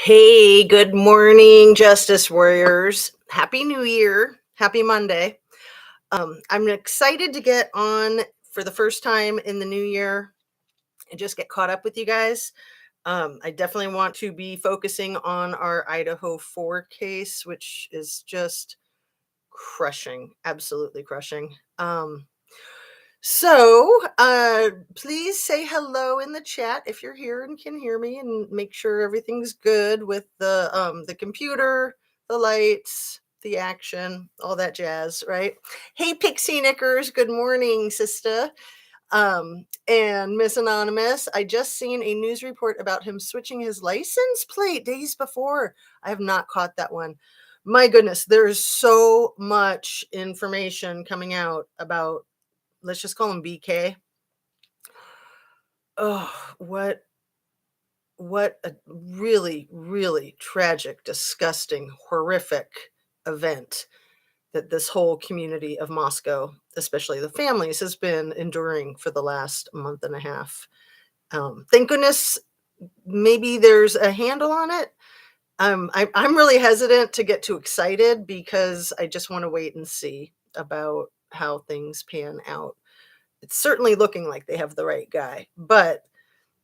Hey, good morning, Justice Warriors. Happy New Year. Happy Monday. I'm excited to get on for the first time in the new year and just get caught up with you guys. I definitely want to be focusing on our Idaho 4 case, which is just crushing, absolutely crushing. Please say hello in the chat if you're here and can hear me, and make sure everything's good with the computer, the lights, the action, all that jazz, right? Hey, Pixie Knickers, good morning, sister. And Miss Anonymous, I just seen a news report about him switching his license plate days before. I have not caught that one. My goodness, there's so much information coming out about, let's just call him BK. Oh, what a really, really tragic, disgusting, horrific event that this whole community of Moscow, especially the families, has been enduring for the last month and a half. Thank goodness maybe there's a handle on it. I'm really hesitant to get too excited because I just want to wait and see about how things pan out. It's certainly looking like they have the right guy, but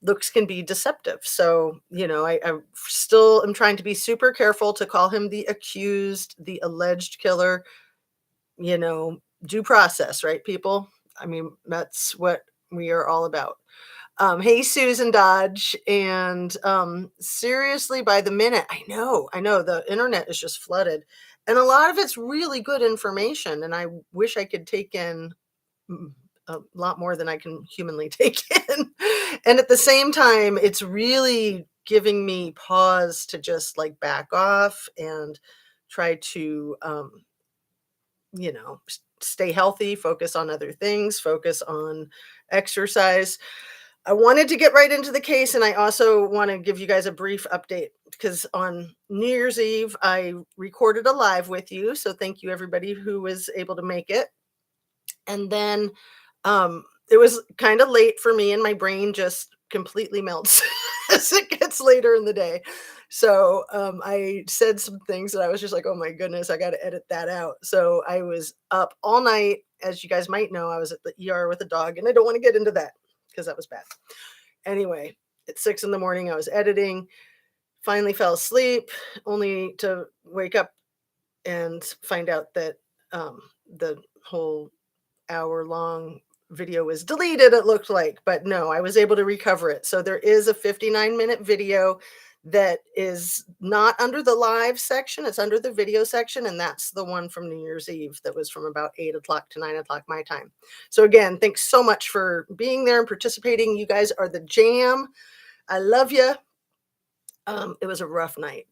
looks can be deceptive. So, I still am trying to be super careful to call him the accused, the alleged killer, due process, right, people? I mean, that's what we are all about. Hey, Susan Dodge. And seriously, by the minute, I know the internet is just flooded. And a lot of it's really good information. And I wish I could take in a lot more than I can humanly take in. And at the same time, it's really giving me pause to just like back off and try to, stay healthy, focus on other things, focus on exercise. I wanted to get right into the case, and I also want to give you guys a brief update because on New Year's Eve, I recorded a live with you. So thank you, everybody who was able to make it. And then it was kind of late for me, and my brain just completely melts as it gets later in the day. So I said some things that I was just like, oh my goodness, I got to edit that out. So I was up all night. As you guys might know, I was at the ER with a dog, and I don't want to get into that because that was bad. Anyway, at 6 in the morning, I was editing, finally fell asleep, only to wake up and find out that the whole hour-long video was deleted, it looked like, but no, I was able to recover it. So there is a 59-minute video that is not under the live section, it's under the video section, and that's the one from New Year's Eve that was from about 8 o'clock to 9 o'clock my time. So again, thanks so much for being there and participating. You guys are the jam. I love you. It was a rough night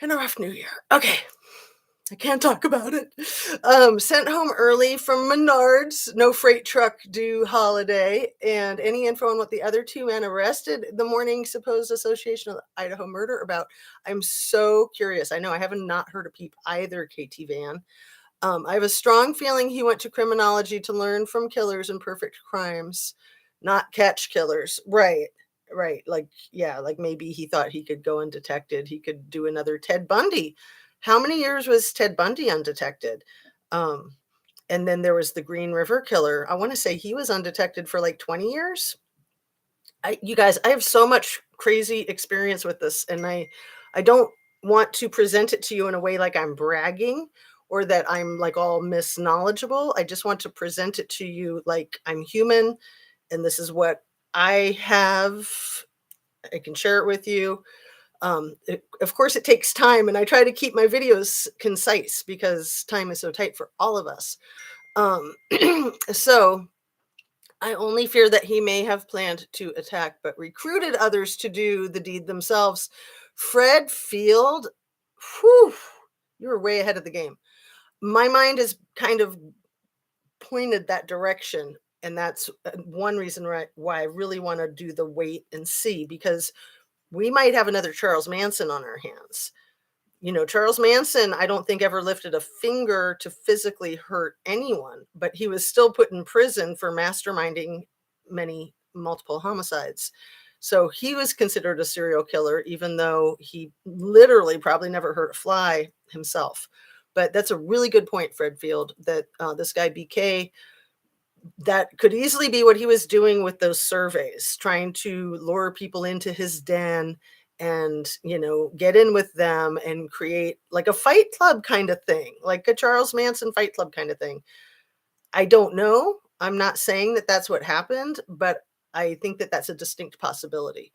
and a rough new year. Okay, I can't talk about it. Sent home early from Menards, no freight truck due holiday, and any info on what the other two men arrested the morning supposed association of the Idaho murder about. I'm so curious. I know I haven't not heard a peep either, KT Van. I have a strong feeling he went to criminology to learn from killers and perfect crimes, not catch killers. Right. Right. Like, yeah, like maybe he thought he could go undetected. He could do another Ted Bundy. How many years was Ted Bundy undetected? Um, and then there was the Green River Killer. I want to say he was undetected for like 20 years. You guys, I have so much crazy experience with this, and I don't want to present it to you in a way like I'm bragging or that I'm like all misknowledgeable. I just want to present it to you like I'm human, and this is what I have. I can share it with you. Of course, it takes time, and I try to keep my videos concise because time is so tight for all of us. Um, so I only fear that he may have planned to attack, but recruited others to do the deed themselves. Fred Field, whew, you were way ahead of the game. My mind is kind of pointed that direction. And that's one reason why I really want to do the wait and see, because we might have another Charles Manson on our hands. Charles Manson, I don't think ever lifted a finger to physically hurt anyone, but he was still put in prison for masterminding many multiple homicides. So he was considered a serial killer, even though he literally probably never hurt a fly himself. But that's a really good point, Fred Field, that this guy BK, that could easily be what he was doing with those surveys, trying to lure people into his den and, get in with them and create like a fight club kind of thing, like a Charles Manson fight club kind of thing. I don't know. I'm not saying that that's what happened, but I think that that's a distinct possibility.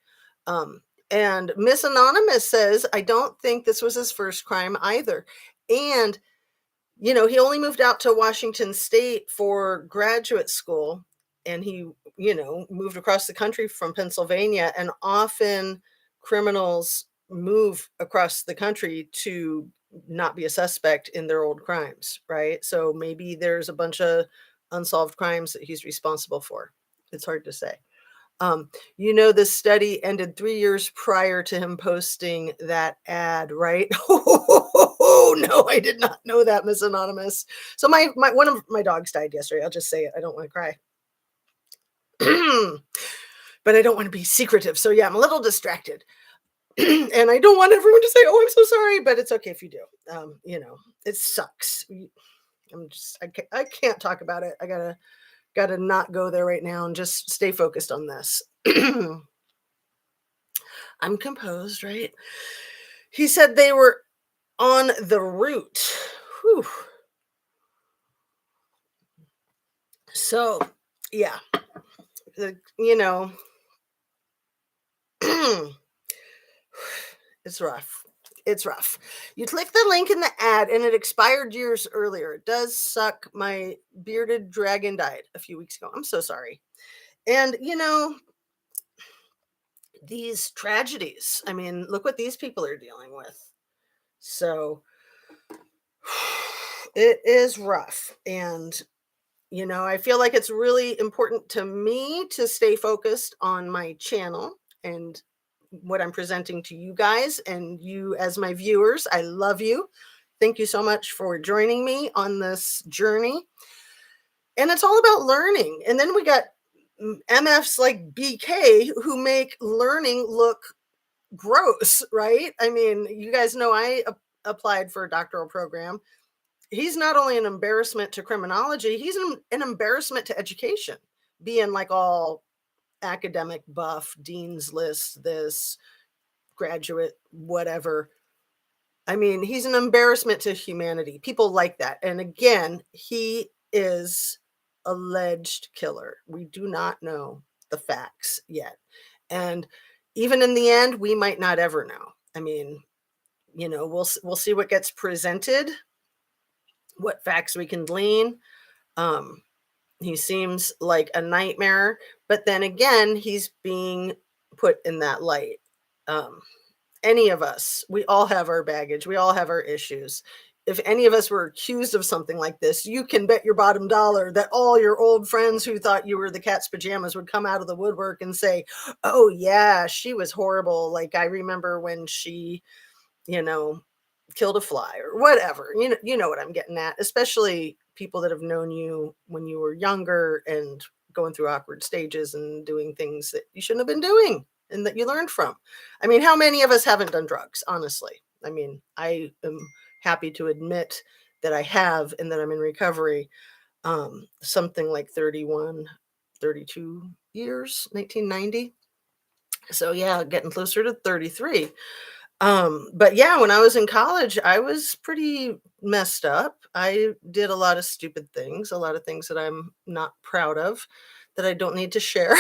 Um, and Miss Anonymous says, I don't think this was his first crime either. And he only moved out to Washington State for graduate school, and he, moved across the country from Pennsylvania. And often criminals move across the country to not be a suspect in their old crimes, right? So maybe there's a bunch of unsolved crimes that he's responsible for. It's hard to say. This study ended 3 years prior to him posting that ad, right? Oh, no, I did not know that, Miss Anonymous. So my one of my dogs died yesterday. I'll just say it. I don't want to cry. But I don't want to be secretive. So yeah, I'm a little distracted. And I don't want everyone to say, "Oh, I'm so sorry," but it's okay if you do. It sucks. I can't talk about it. I gotta not go there right now and just stay focused on this. I'm composed, right? He said they were on the route. Whew. So, yeah, you know, it's rough. It's rough. You click the link in the ad and it expired years earlier. It does suck. My bearded dragon died a few weeks ago. I'm so sorry. And, these tragedies, I mean, look what these people are dealing with. So it is rough. And, I feel like it's really important to me to stay focused on my channel and what I'm presenting to you guys and you as my viewers. I love you. Thank you so much for joining me on this journey. And it's all about learning. And then we got MFs like BK who make learning look gross, right? I mean, you guys know I applied for a doctoral program. He's not only an embarrassment to criminology, he's an embarrassment to education, being like all academic buff, dean's list, this graduate, whatever. I mean, he's an embarrassment to humanity. People like that. And again, he is alleged killer. We do not know the facts yet. And even in the end, we might not ever know. I mean, we'll see what gets presented, what facts we can glean. He seems like a nightmare, but then again, he's being put in that light. Any of us, we all have our baggage. We all have our issues. If any of us were accused of something like this, you can bet your bottom dollar that all your old friends who thought you were the cat's pajamas would come out of the woodwork and say, "Oh yeah, she was horrible. Like I remember when she, killed a fly," or whatever. You know what I'm getting at, especially people that have known you when you were younger and going through awkward stages and doing things that you shouldn't have been doing and that you learned from. I mean, how many of us haven't done drugs, honestly? I mean, I am happy to admit that I have and that I'm in recovery. Something like 31, 32 years, 1990. So yeah, getting closer to 33. But yeah, when I was in college, I was pretty messed up. I did a lot of stupid things, a lot of things that I'm not proud of, that I don't need to share.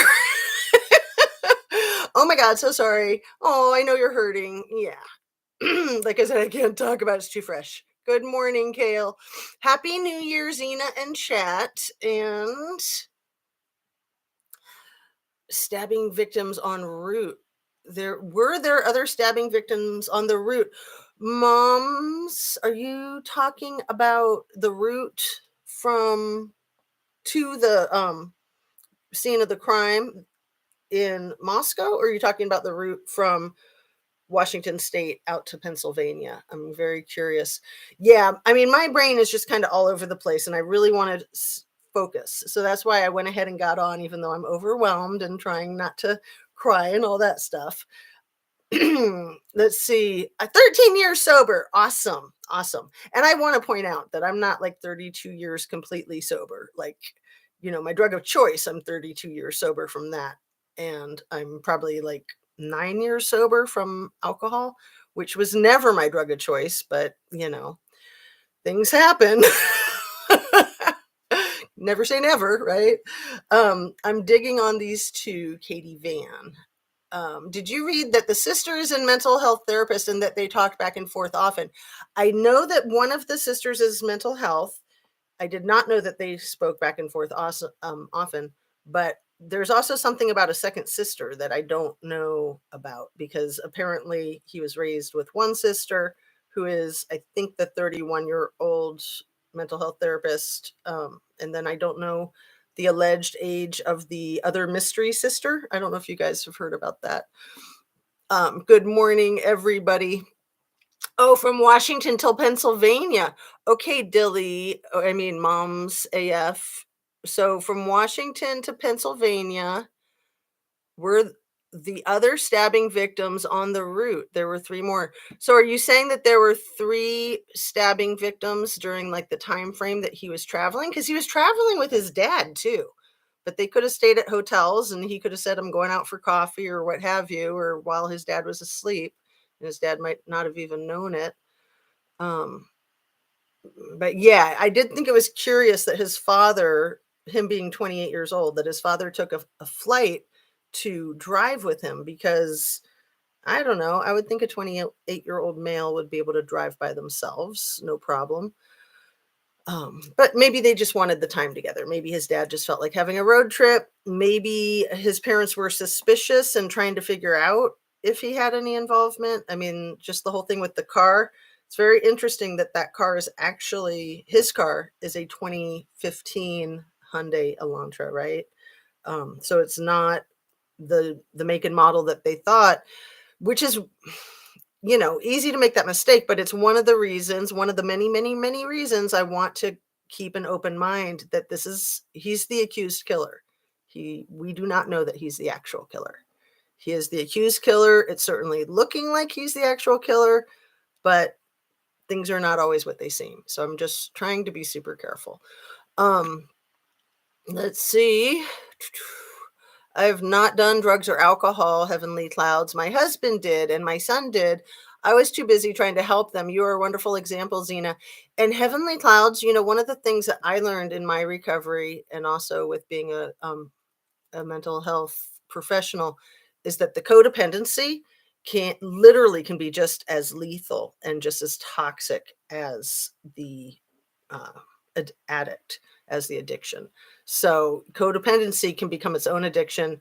Oh my God, so sorry. Oh, I know you're hurting. Yeah. Like I said, I can't talk about it. It's too fresh. Good morning, Kale. Happy New Year, Zena and chat. And stabbing victims en route. There other stabbing victims on the route? Moms, are you talking about the route from to the scene of the crime in Moscow, or are you talking about the route from Washington State out to Pennsylvania? I'm very curious. Yeah, I mean, my brain is just kind of all over the place, and I really wanted focus. So that's why I went ahead and got on, even though I'm overwhelmed and trying not to crying, all that stuff. Let's see, 13 years sober. Awesome. Awesome. And I want to point out that I'm not like 32 years completely sober. Like, my drug of choice, I'm 32 years sober from that. And I'm probably like 9 years sober from alcohol, which was never my drug of choice, but things happen. Never say never, right? I'm digging on these two, Katie Van. Did you read that the sister is a mental health therapist and that they talked back and forth often? I know that one of the sisters is mental health. I did not know that they spoke back and forth often, but there's also something about a second sister that I don't know about, because apparently he was raised with one sister who is, I think, the 31-year-old mental health therapist. And then I don't know the alleged age of the other mystery sister. I don't know if you guys have heard about that. Good morning, everybody. Oh, from Washington till Pennsylvania. Okay, Dilly, I mean, Moms AF. So from Washington to Pennsylvania were the other stabbing victims on the route. There were three more. So are you saying that there were three stabbing victims during like the time frame that he was traveling? Because he was traveling with his dad too. But they could have stayed at hotels and he could have said, I'm going out for coffee or what have you, or while his dad was asleep. And his dad might not have even known it. Um, but yeah, I did think it was curious that his father, him being 28 years old, that his father took a flight to drive with him, because I don't know, I would think a 28-year-old male would be able to drive by themselves, no problem. But maybe they just wanted the time together. Maybe his dad just felt like having a road trip. Maybe his parents were suspicious and trying to figure out if he had any involvement. I mean, just the whole thing with the car. It's very interesting that that car is actually, his car is a 2015 Hyundai Elantra, right? So it's not the make and model that they thought, which is easy to make that mistake, but it's one of the reasons, one of the many, many, many reasons I want to keep an open mind that he's the accused killer. We do not know that he's the actual killer. He is the accused killer. It's certainly looking like he's the actual killer, but things are not always what they seem. So I'm just trying to be super careful. Let's see. I have not done drugs or alcohol, Heavenly Clouds. My husband did, and my son did. I was too busy trying to help them. You are a wonderful example, Zena. And Heavenly Clouds, one of the things that I learned in my recovery, and also with being a mental health professional, is that the codependency can be just as lethal and just as toxic as the uh, addict, as the addiction. So codependency can become its own addiction.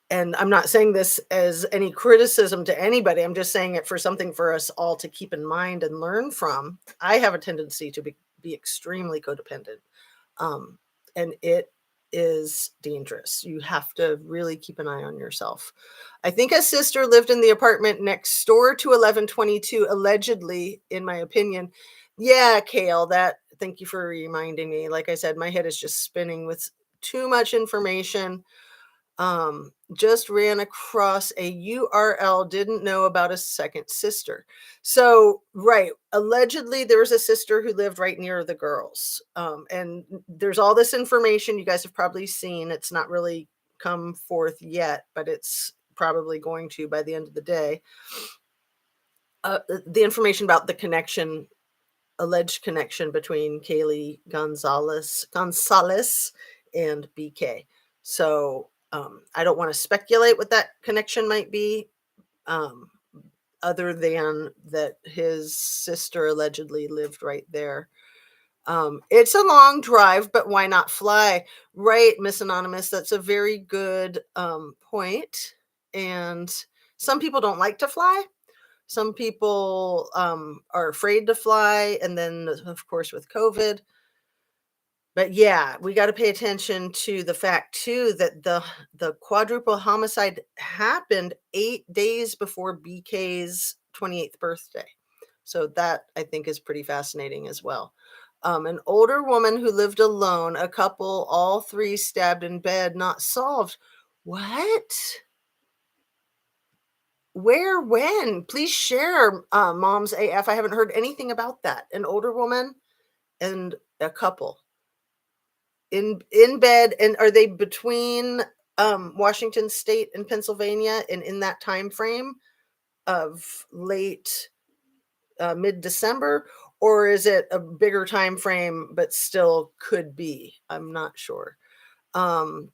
And I'm not saying this as any criticism to anybody. I'm just saying it for something for us all to keep in mind and learn from. I have a tendency to be extremely codependent. And it is dangerous. You have to really keep an eye on yourself. I think a sister lived in the apartment next door to 1122, allegedly, in my opinion. Yeah, Kale, thank you for reminding me. Like I said, my head is just spinning with too much information. Just ran across a URL, didn't know about a second sister. So, right, allegedly there was a sister who lived right near the girls. And there's all this information you guys have probably seen. It's not really come forth yet, but it's probably going to by the end of the day. The information about the alleged connection between Kaylee Gonzalez and BK. So I don't want to speculate what that connection might be, other than that his sister allegedly lived right there. It's a long drive, but why not fly? Right, Miss Anonymous, that's a very good point. And some people don't like to fly. Some people are afraid to fly. And then, of course, with COVID. But yeah, we got to pay attention to the fact too that the quadruple homicide happened 8 days before BK's 28th birthday. So that, I think, is pretty fascinating as well. An older woman who lived alone, a couple, all three stabbed in bed, not solved. What? Where, when? Please share, Moms AF. I haven't heard anything about that. An older woman and a couple in bed, and are they between, Washington State and Pennsylvania and in that time frame of late, mid-December, or is it a bigger time frame but still could be? I'm not sure. Um,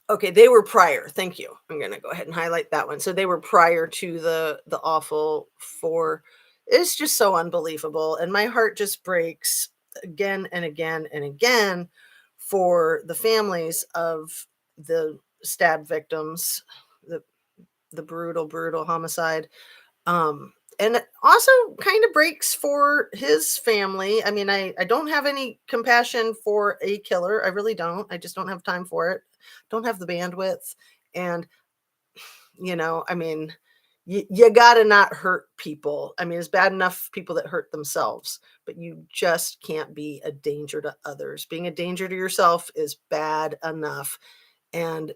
okay, they were prior. Thank you. I'm gonna go ahead and highlight that one. So they were prior to the awful four. It's just so unbelievable, and my heart just breaks again and again and again for the families of the stab victims, the the brutal, brutal homicide. And it also kind of breaks for his family. I mean, I don't have any compassion for a killer. I really don't. I just don't have time for it. Don't have the bandwidth. And, I mean, you got to not hurt people. I mean, it's bad enough people that hurt themselves, but you just can't be a danger to others. Being a danger to yourself is bad enough. And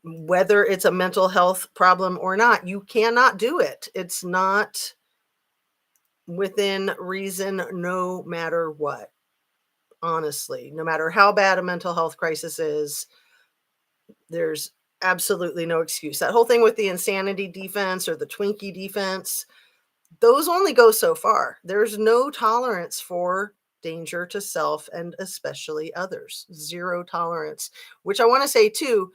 whether it's a mental health problem or not, you cannot do it. It's not within reason, no matter what. Honestly, no matter how bad a mental health crisis is, there's absolutely no excuse. That whole thing with the insanity defense or the Twinkie defense, those only go so far. There's no tolerance for danger to self and especially others. Zero tolerance, which I want to say too,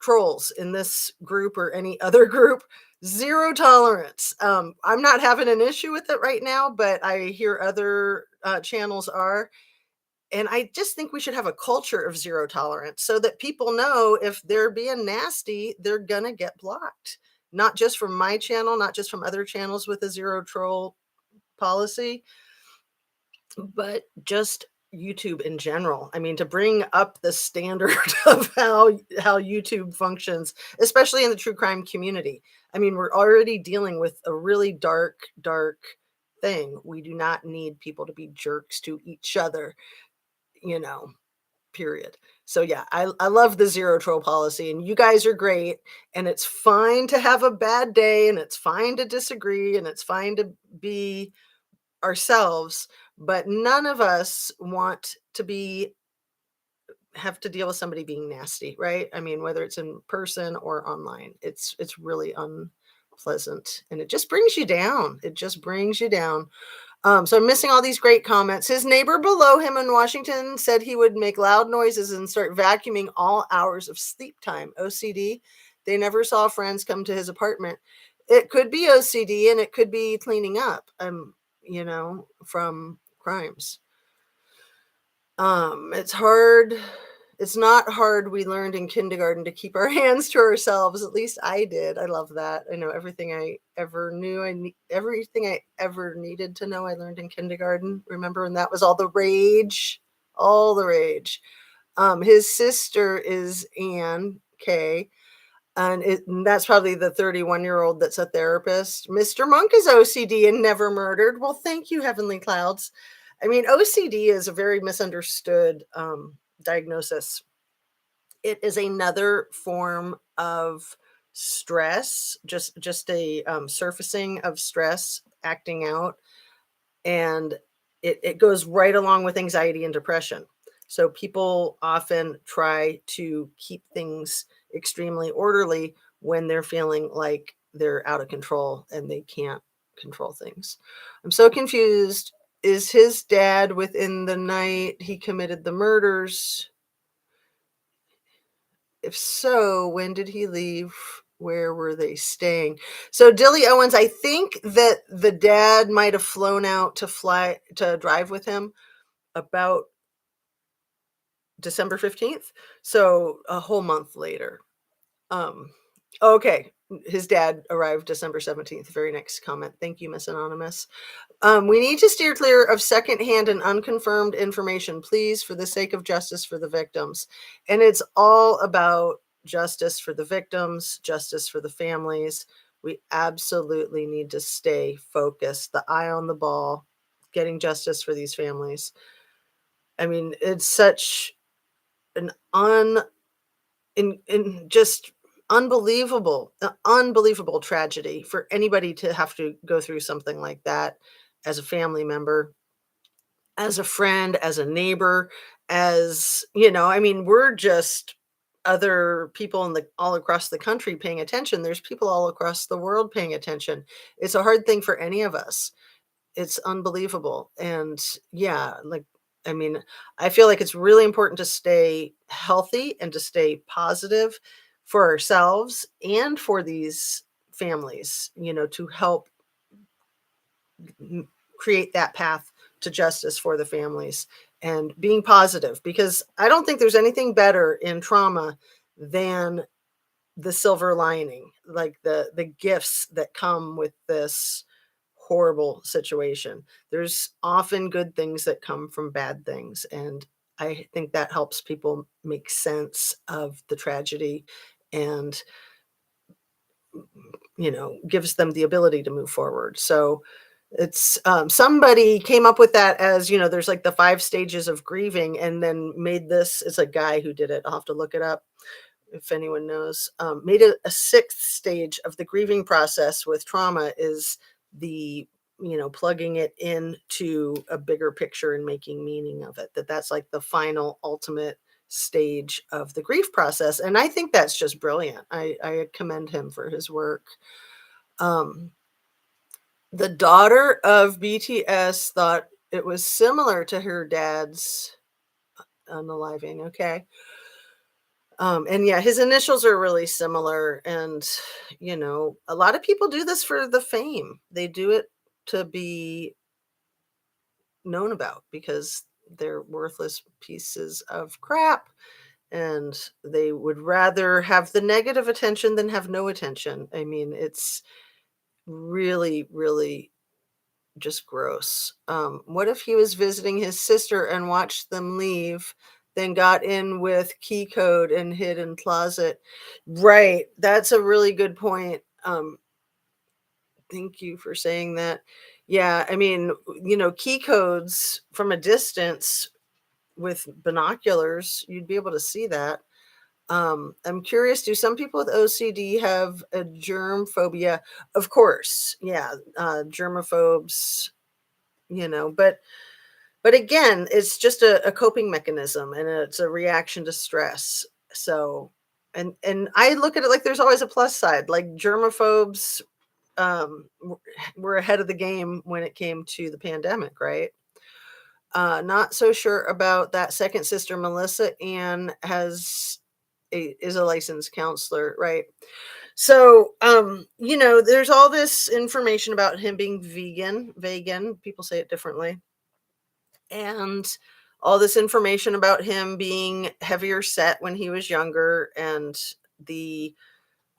trolls in this group or any other group, zero tolerance. I'm not having an issue with it right now, but I hear other channels are. And I just think we should have a culture of zero tolerance so that people know if they're being nasty, they're going to get blocked. Not just from my channel, not just from other channels with a zero troll policy, but just YouTube in general. I mean, to bring up the standard of how YouTube functions, especially in the true crime community. I mean, we're already dealing with a really dark, dark thing. We do not need people to be jerks to each other, you know, period. So yeah, I love the zero troll policy, and you guys are great. And it's fine to have a bad day, and it's fine to disagree, and it's fine to be ourselves, but none of us want to have to deal with somebody being nasty, right? I mean, whether it's in person or online, it's really unpleasant, and it just brings you down. It just brings you down. So I'm missing all these great comments. His neighbor below him in Washington said he would make loud noises and start vacuuming all hours of sleep time. OCD. They never saw friends come to his apartment. It could be OCD and it could be cleaning up, from crimes. It's hard. It's not hard. We learned in kindergarten to keep our hands to ourselves. At least I did. I love that. I know everything I ever knew. Everything I ever needed to know. I learned in kindergarten. Remember when that was all the rage? All the rage. His sister is Ann K. And that's probably the 31-year-old that's a therapist. Mr. Monk is OCD and never murdered. Well, thank you, Heavenly Clouds. I mean, OCD is a very misunderstood diagnosis. It is another form of stress, just a surfacing of stress acting out, and it goes right along with anxiety and depression. So people often try to keep things extremely orderly when they're feeling like they're out of control and they can't control things. I'm so confused. Is his dad within the night he committed the murders? If so, when did he leave? Where were they staying? So Dilly Owens, I think that the dad might have flown out to drive with him about December 15th. So a whole month later. Okay. His dad arrived December 17th. Very next comment. Thank you, Miss Anonymous. We need to steer clear of secondhand and unconfirmed information, please, for the sake of justice for the victims. And it's all about justice for the victims, justice for the families. We absolutely need to stay focused, the eye on the ball, getting justice for these families. I mean, it's such an just unbelievable tragedy for anybody to have to go through something like that as a family member, as a friend, as a neighbor, I mean, we're just other people in the all across the country paying attention. There's people all across the world paying attention. It's a hard thing for any of us. It's unbelievable. And yeah, like, I mean, I feel like it's really important to stay healthy and to stay positive for ourselves and for these families, to help m- create that path to justice for the families and being positive, because I don't think there's anything better in trauma than the silver lining, like the gifts that come with this horrible situation. There's often good things that come from bad things, and I think that helps people make sense of the tragedy and, gives them the ability to move forward. So it's somebody came up with that as, there's like the 5 stages of grieving, and then made this. It's a guy who did it. I'll have to look it up if anyone knows. Made it a sixth stage of the grieving process with trauma is the, plugging it into a bigger picture and making meaning of it. That's like the final ultimate stage of the grief process. And I think that's just brilliant. I commend him for his work. Um, the daughter of BTS thought it was similar to her dad's unaliving. Okay. And yeah, his initials are really similar. And, a lot of people do this for the fame. They do it to be known about because they're worthless pieces of crap. And they would rather have the negative attention than have no attention. I mean, it's really, really just gross. What if he was visiting his sister and watched them leave, then got in with key code and hid in closet? Right. That's a really good point. Thank you for saying that. Yeah, I mean, key codes from a distance with binoculars, you'd be able to see that. I'm curious, do some people with OCD have a germ phobia? Of course, yeah, germaphobes, but again, it's just a coping mechanism, and it's a reaction to stress. So, and I look at it like there's always a plus side. Like germaphobes, were ahead of the game when it came to the pandemic, right? Not so sure about that second sister. Melissa Ann is a licensed counselor, right? So, there's all this information about him being vegan. People say it differently, and all this information about him being heavier set when he was younger, and the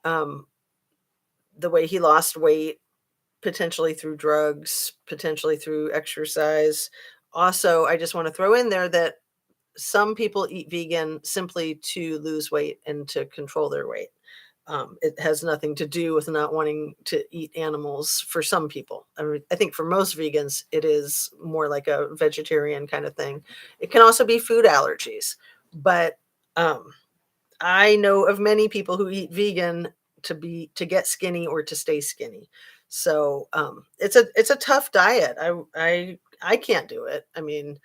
um the way he lost weight, potentially through drugs, potentially through exercise. Also, I just want to throw in there that some people eat vegan simply to lose weight and to control their weight. It has nothing to do with not wanting to eat animals for some people. I mean, I think for most vegans, it is more like a vegetarian kind of thing. It can also be food allergies, but um, I know of many people who eat vegan to get skinny or to stay skinny. So it's a tough diet. I can't do it. I mean,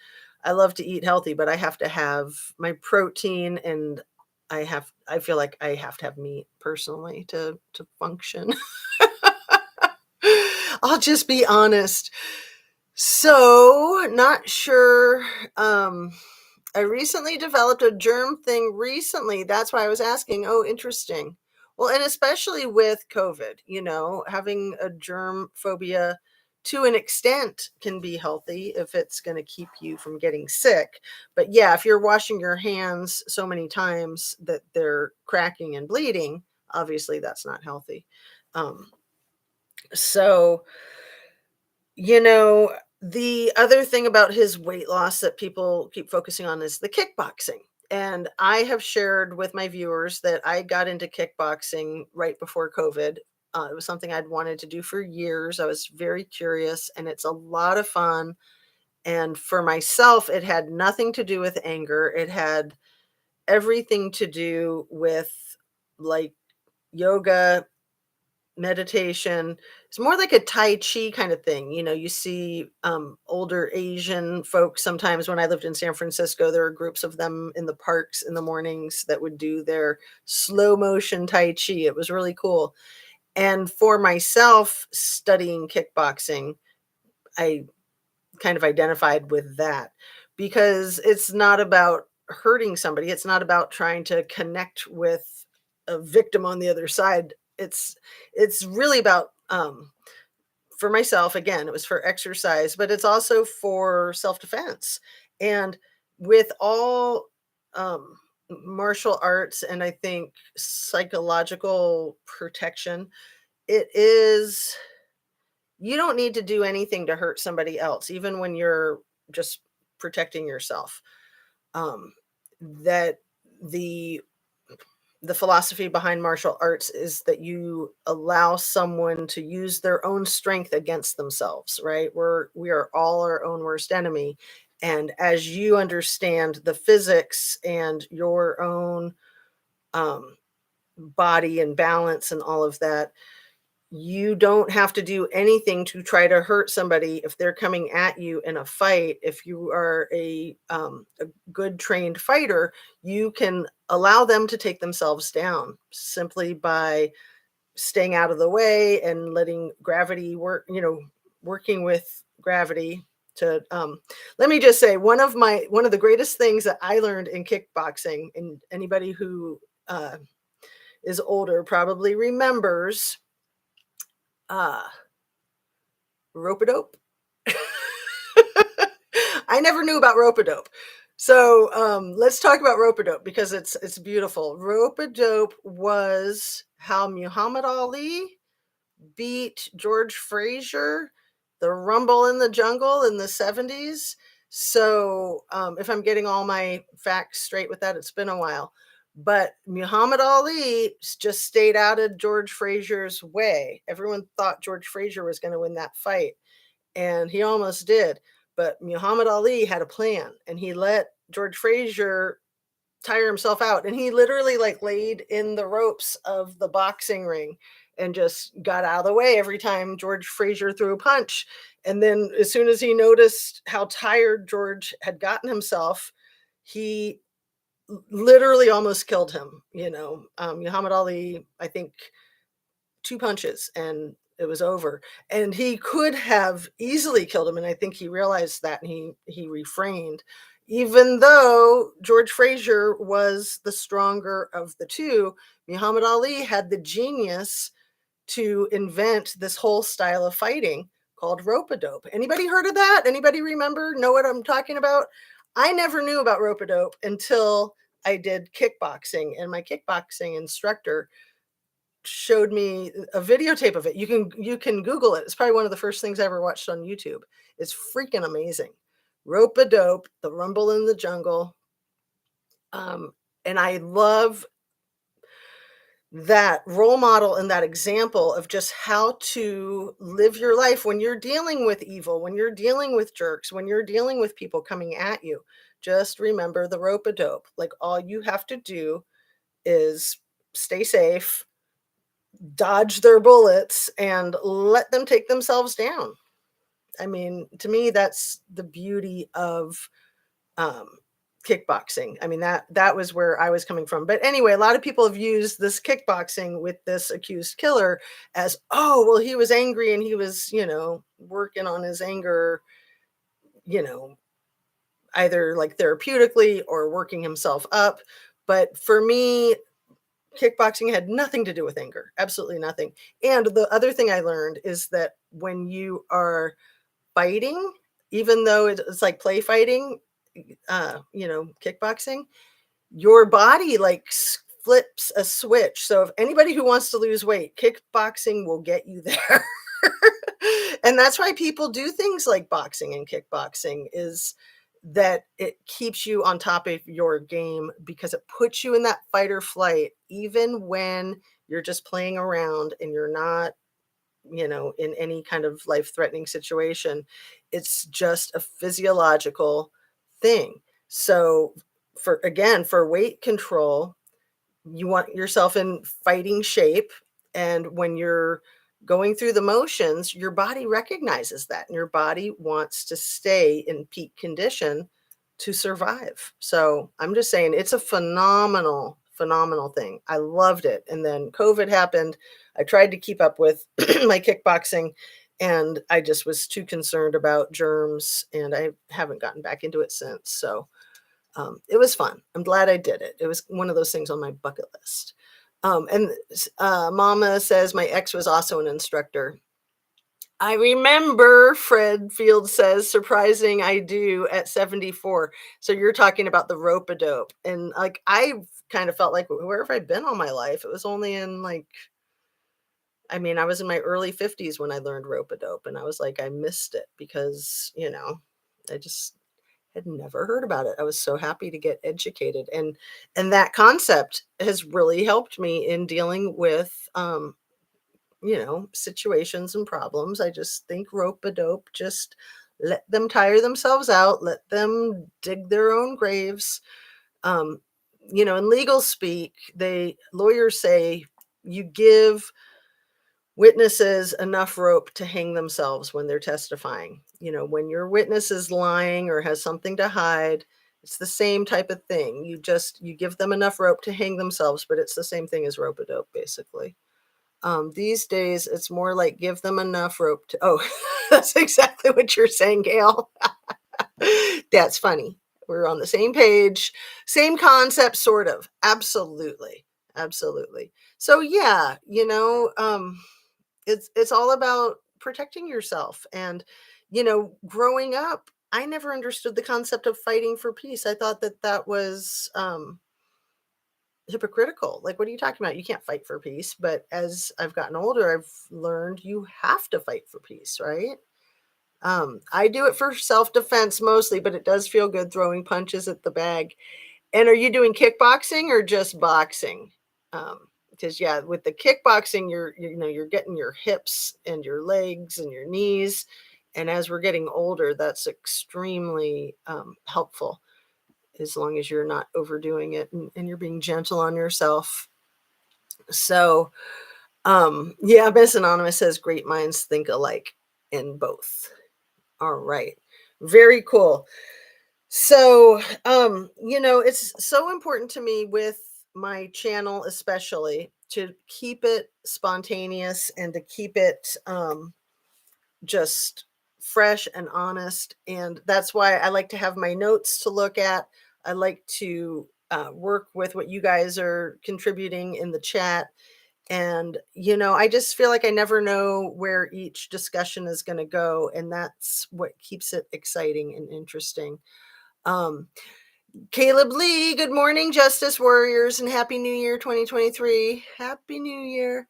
I love to eat healthy, but I have to have my protein, and I feel like I have to have meat personally to function. I'll just be honest. So, not sure. I recently developed a germ thing recently. That's why I was asking. Oh, interesting. Well, and especially with COVID, having a germ phobia to an extent can be healthy if it's going to keep you from getting sick. But yeah, if you're washing your hands so many times that they're cracking and bleeding, obviously that's not healthy. Um, so you know, the other thing about his weight loss that people keep focusing on is the kickboxing. And I have shared with my viewers that I got into kickboxing right before COVID. It was something I'd wanted to do for years. I was very curious, and it's a lot of fun. And for myself, it had nothing to do with anger. It had everything to do with, like, yoga, meditation. It's more like a Tai Chi kind of thing. You see older Asian folks sometimes. When I lived in San Francisco, there were groups of them in the parks in the mornings that would do their slow motion Tai Chi. It was really cool. And for myself, studying kickboxing, I kind of identified with that because it's not about hurting somebody. It's not about trying to connect with a victim on the other side. It's really about for myself, again, it was for exercise, but it's also for self-defense. And with all martial arts and I think psychological protection, it is you don't need to do anything to hurt somebody else, even when you're just protecting yourself. Um, that the the philosophy behind martial arts is that you allow someone to use their own strength against themselves, right? We are all our own worst enemy. And as you understand the physics and your own um, body and balance and all of that, you don't have to do anything to try to hurt somebody if they're coming at you in a fight. If you are a good trained fighter, you can allow them to take themselves down simply by staying out of the way and letting gravity work, working with gravity to let me just say one of the greatest things that I learned in kickboxing, and anybody who is older probably remembers uh rope-a-dope. I never knew about rope-a-dope. So let's talk about rope-a-dope because it's beautiful. Rope-a-dope was how Muhammad Ali beat George Frazier, the Rumble in the Jungle in the 70s. So if I'm getting all my facts straight with that, it's been a while. But Muhammad Ali just stayed out of George Frazier's way. Everyone thought George Frazier was going to win that fight, and he almost did. But Muhammad Ali had a plan, and he let George Frazier tire himself out, and he literally like laid in the ropes of the boxing ring and just got out of the way every time George Frazier threw a punch. And then as soon as he noticed how tired George had gotten himself, he literally almost killed him. Muhammad Ali, I think, two punches and it was over. And he could have easily killed him, and I think he realized that, and he refrained. Even though George Frazier was the stronger of the two, Muhammad Ali had the genius to invent this whole style of fighting called rope-a-dope. Anybody heard of that? Anybody remember? Know what I'm talking about? I never knew about rope-a-dope until I did kickboxing, and my kickboxing instructor showed me a videotape of it. You can Google it. It's probably one of the first things I ever watched on YouTube. It's freaking amazing. Rope-a-dope, the Rumble in the Jungle. And I love that role model and that example of just how to live your life when you're dealing with evil, when you're dealing with jerks, when you're dealing with people coming at you. Just remember the rope-a-dope. Like, all you have to do is stay safe, dodge their bullets, and let them take themselves down. I mean, to me, that's the beauty of um, kickboxing. I mean, that was where I was coming from. But anyway, a lot of people have used this kickboxing with this accused killer as, oh, well, he was angry and he was, working on his anger, you know, either like therapeutically or working himself up. But for me, kickboxing had nothing to do with anger, absolutely nothing. And the other thing I learned is that when you are fighting, even though it's like play fighting, kickboxing, your body like flips a switch. So if anybody who wants to lose weight, kickboxing will get you there. And that's why people do things like boxing and kickboxing, is that it keeps you on top of your game because it puts you in that fight or flight, even when you're just playing around and you're not, in any kind of life threatening situation. It's just a physiological thing. So for weight control, You want yourself in fighting shape, and when you're going through the motions, your body recognizes that, and your body wants to stay in peak condition to survive. So, I'm just saying it's a phenomenal, phenomenal thing. I loved it, and then COVID happened. I tried to keep up with my kickboxing, and I just was too concerned about germs, and I haven't gotten back into it since. So, it was fun. I'm glad I did it. It was one of those things on my bucket list. Mama says my ex was also an instructor. I remember, Fred Field says, surprising I do at 74. So you're talking about the rope-a-dope. And like I kind of felt like, where have I been all my life? It was only in like, I mean, I was in my early 50s when I learned rope-a-dope, and I was like, I missed it because, I just had never heard about it. I was so happy to get educated, and that concept has really helped me in dealing with situations and problems. I just think rope a dope, just let them tire themselves out, let them dig their own graves. Um, in legal speak, lawyers say you give witnesses enough rope to hang themselves when they're testifying. When your witness is lying or has something to hide, it's the same type of thing. You give them enough rope to hang themselves, but it's the same thing as rope a dope, basically. These days, it's more like give them enough rope to. Oh, that's exactly what you're saying, Gail. That's funny. We're on the same page, same concept, sort of. Absolutely, absolutely. So yeah, it's all about protecting yourself. And growing up, I never understood the concept of fighting for peace. I thought that was hypocritical. Like, what are you talking about? You can't fight for peace. But as I've gotten older, I've learned you have to fight for peace, right? I do it for self-defense mostly, but it does feel good throwing punches at the bag. And are you doing kickboxing or just boxing? Because yeah, with the kickboxing, you're getting your hips and your legs and your knees, and as we're getting older, that's extremely helpful, as long as you're not overdoing it, and you're being gentle on yourself. So, yeah, Miss Anonymous says great minds think alike in both. All right, very cool. So, it's so important to me with my channel, especially to keep it spontaneous and to keep it just fresh and honest. And that's why I like to have my notes to look at. I like to work with what you guys are contributing in the chat. And, I just feel like I never know where each discussion is going to go. And that's what keeps it exciting and interesting. Um, Caleb Lee, good morning, Justice Warriors, and Happy New Year 2023. Happy New Year.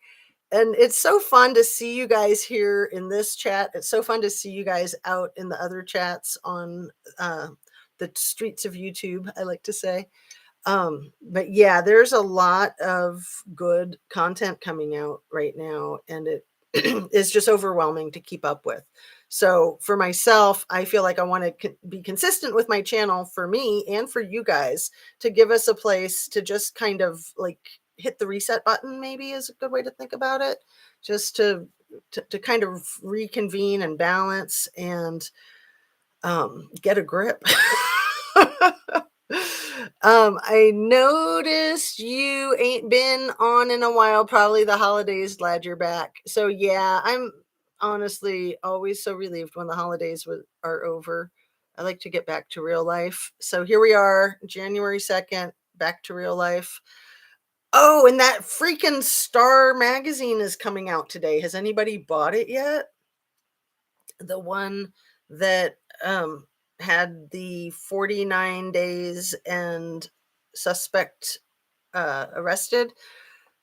And it's so fun to see you guys here in this chat. It's so fun to see you guys out in the other chats on the streets of YouTube, I like to say. But yeah, there's a lot of good content coming out right now, and it is just overwhelming to keep up with. So for myself, I feel like I want to be consistent with my channel for me and for you guys, to give us a place to just kind of like hit the reset button, maybe is a good way to think about it, just to kind of reconvene and balance and get a grip. I noticed you ain't been on in a while, probably the holidays. Glad you're back. So yeah, I'm honestly always so relieved when the holidays are over. I like to get back to real life. So here we are, January 2nd, back to real life. Oh, and that freaking Star magazine is coming out today. Has anybody bought it yet? The one that had the 49 days and suspect arrested.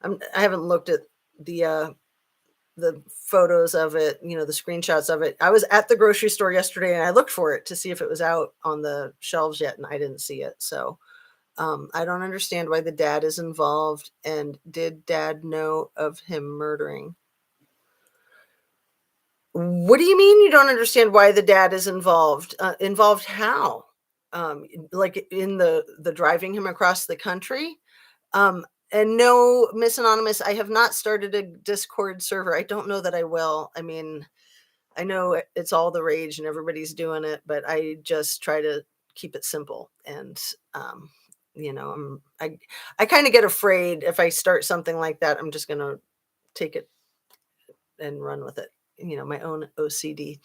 I haven't looked at the photos of it, the screenshots of it. I was at the grocery store yesterday and I looked for it to see if it was out on the shelves yet, and I didn't see it. So I don't understand why the dad is involved. And did dad know of him murdering? What do you mean you don't understand why the dad is involved? Involved how? Like in the driving him across the country? And no, Miss Anonymous, I have not started a Discord server. I don't know that I will. I mean, I know it's all the rage and everybody's doing it, but I just try to keep it simple. And um, I kind of get afraid if I start something like that. I'm just gonna take it and run with it. My own OCD.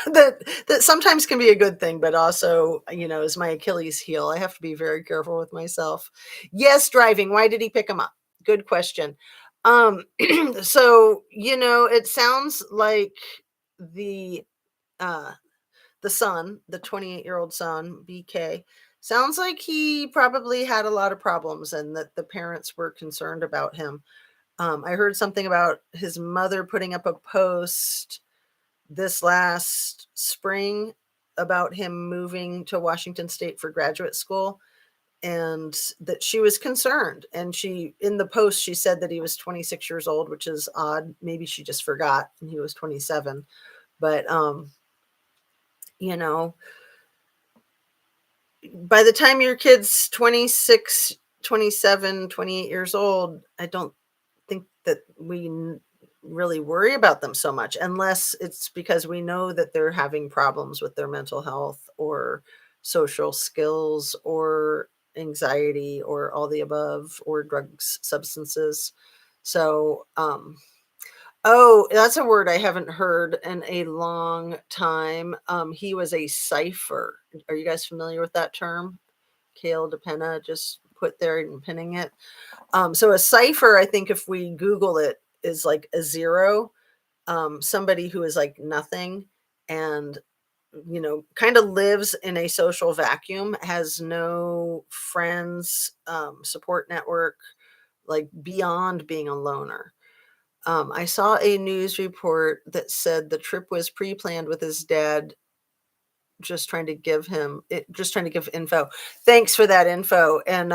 That sometimes can be a good thing, but also, is my Achilles heel. I have to be very careful with myself. Yes, driving. Why did he pick him up? Good question. Um, so, it sounds like the uh the son, the 28-year-old son, BK, sounds like he probably had a lot of problems and that the parents were concerned about him. I heard something about his mother putting up a post this last spring about him moving to Washington State for graduate school, and that she was concerned. And in the post, she said that he was 26 years old, which is odd. Maybe she just forgot and he was 27. But, you know, by the time your kid's 26, 27, 28 years old, I don't think that we really worry about them so much, unless it's because we know that they're having problems with their mental health or social skills or anxiety or all the above, or drugs, substances. So, oh, that's a word I haven't heard in a long time. He was a cipher. Are you guys familiar with that term? Kale DePenna just put there and pinning it. So a cipher, I think if we Google it, is like a zero, somebody who is like nothing and, kind of lives in a social vacuum, has no friends, support network, like beyond being a loner. I saw a news report that said the trip was pre-planned with his dad just trying to give info. Thanks for that info. And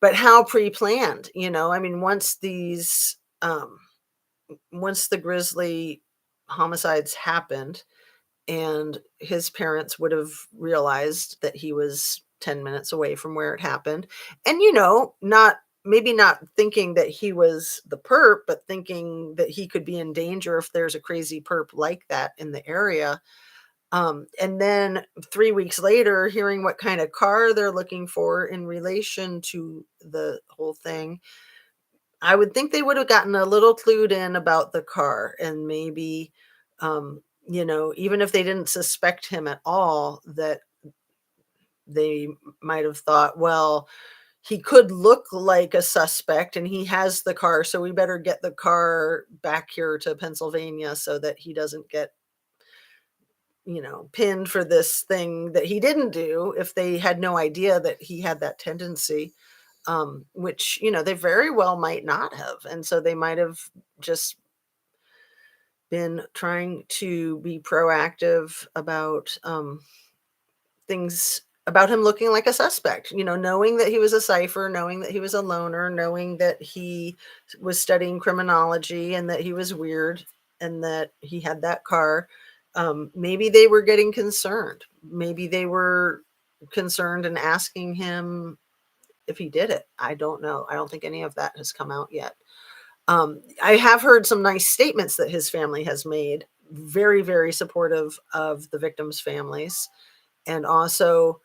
but how pre-planned, I mean, once the grisly homicides happened, and his parents would have realized that he was 10 minutes away from where it happened, and not maybe not thinking that he was the perp, but thinking that he could be in danger if there's a crazy perp like that in the area. And then 3 weeks later, hearing what kind of car they're looking for in relation to the whole thing, I would think they would have gotten a little clued in about the car, and maybe, even if they didn't suspect him at all, that they might have thought, well, he could look like a suspect and he has the car, so we better get the car back here to Pennsylvania so that he doesn't get pinned for this thing that he didn't do, if they had no idea that he had that tendency, which, they very well might not have. And so they might have just been trying to be proactive about things about him looking like a suspect, knowing that he was a cipher, knowing that he was a loner, knowing that he was studying criminology and that he was weird and that he had that car. Maybe they were getting concerned. Maybe they were concerned and asking him if he did it. I don't know. I don't think any of that has come out yet. I have heard some nice statements that his family has made, very, very supportive of the victims' families. And also,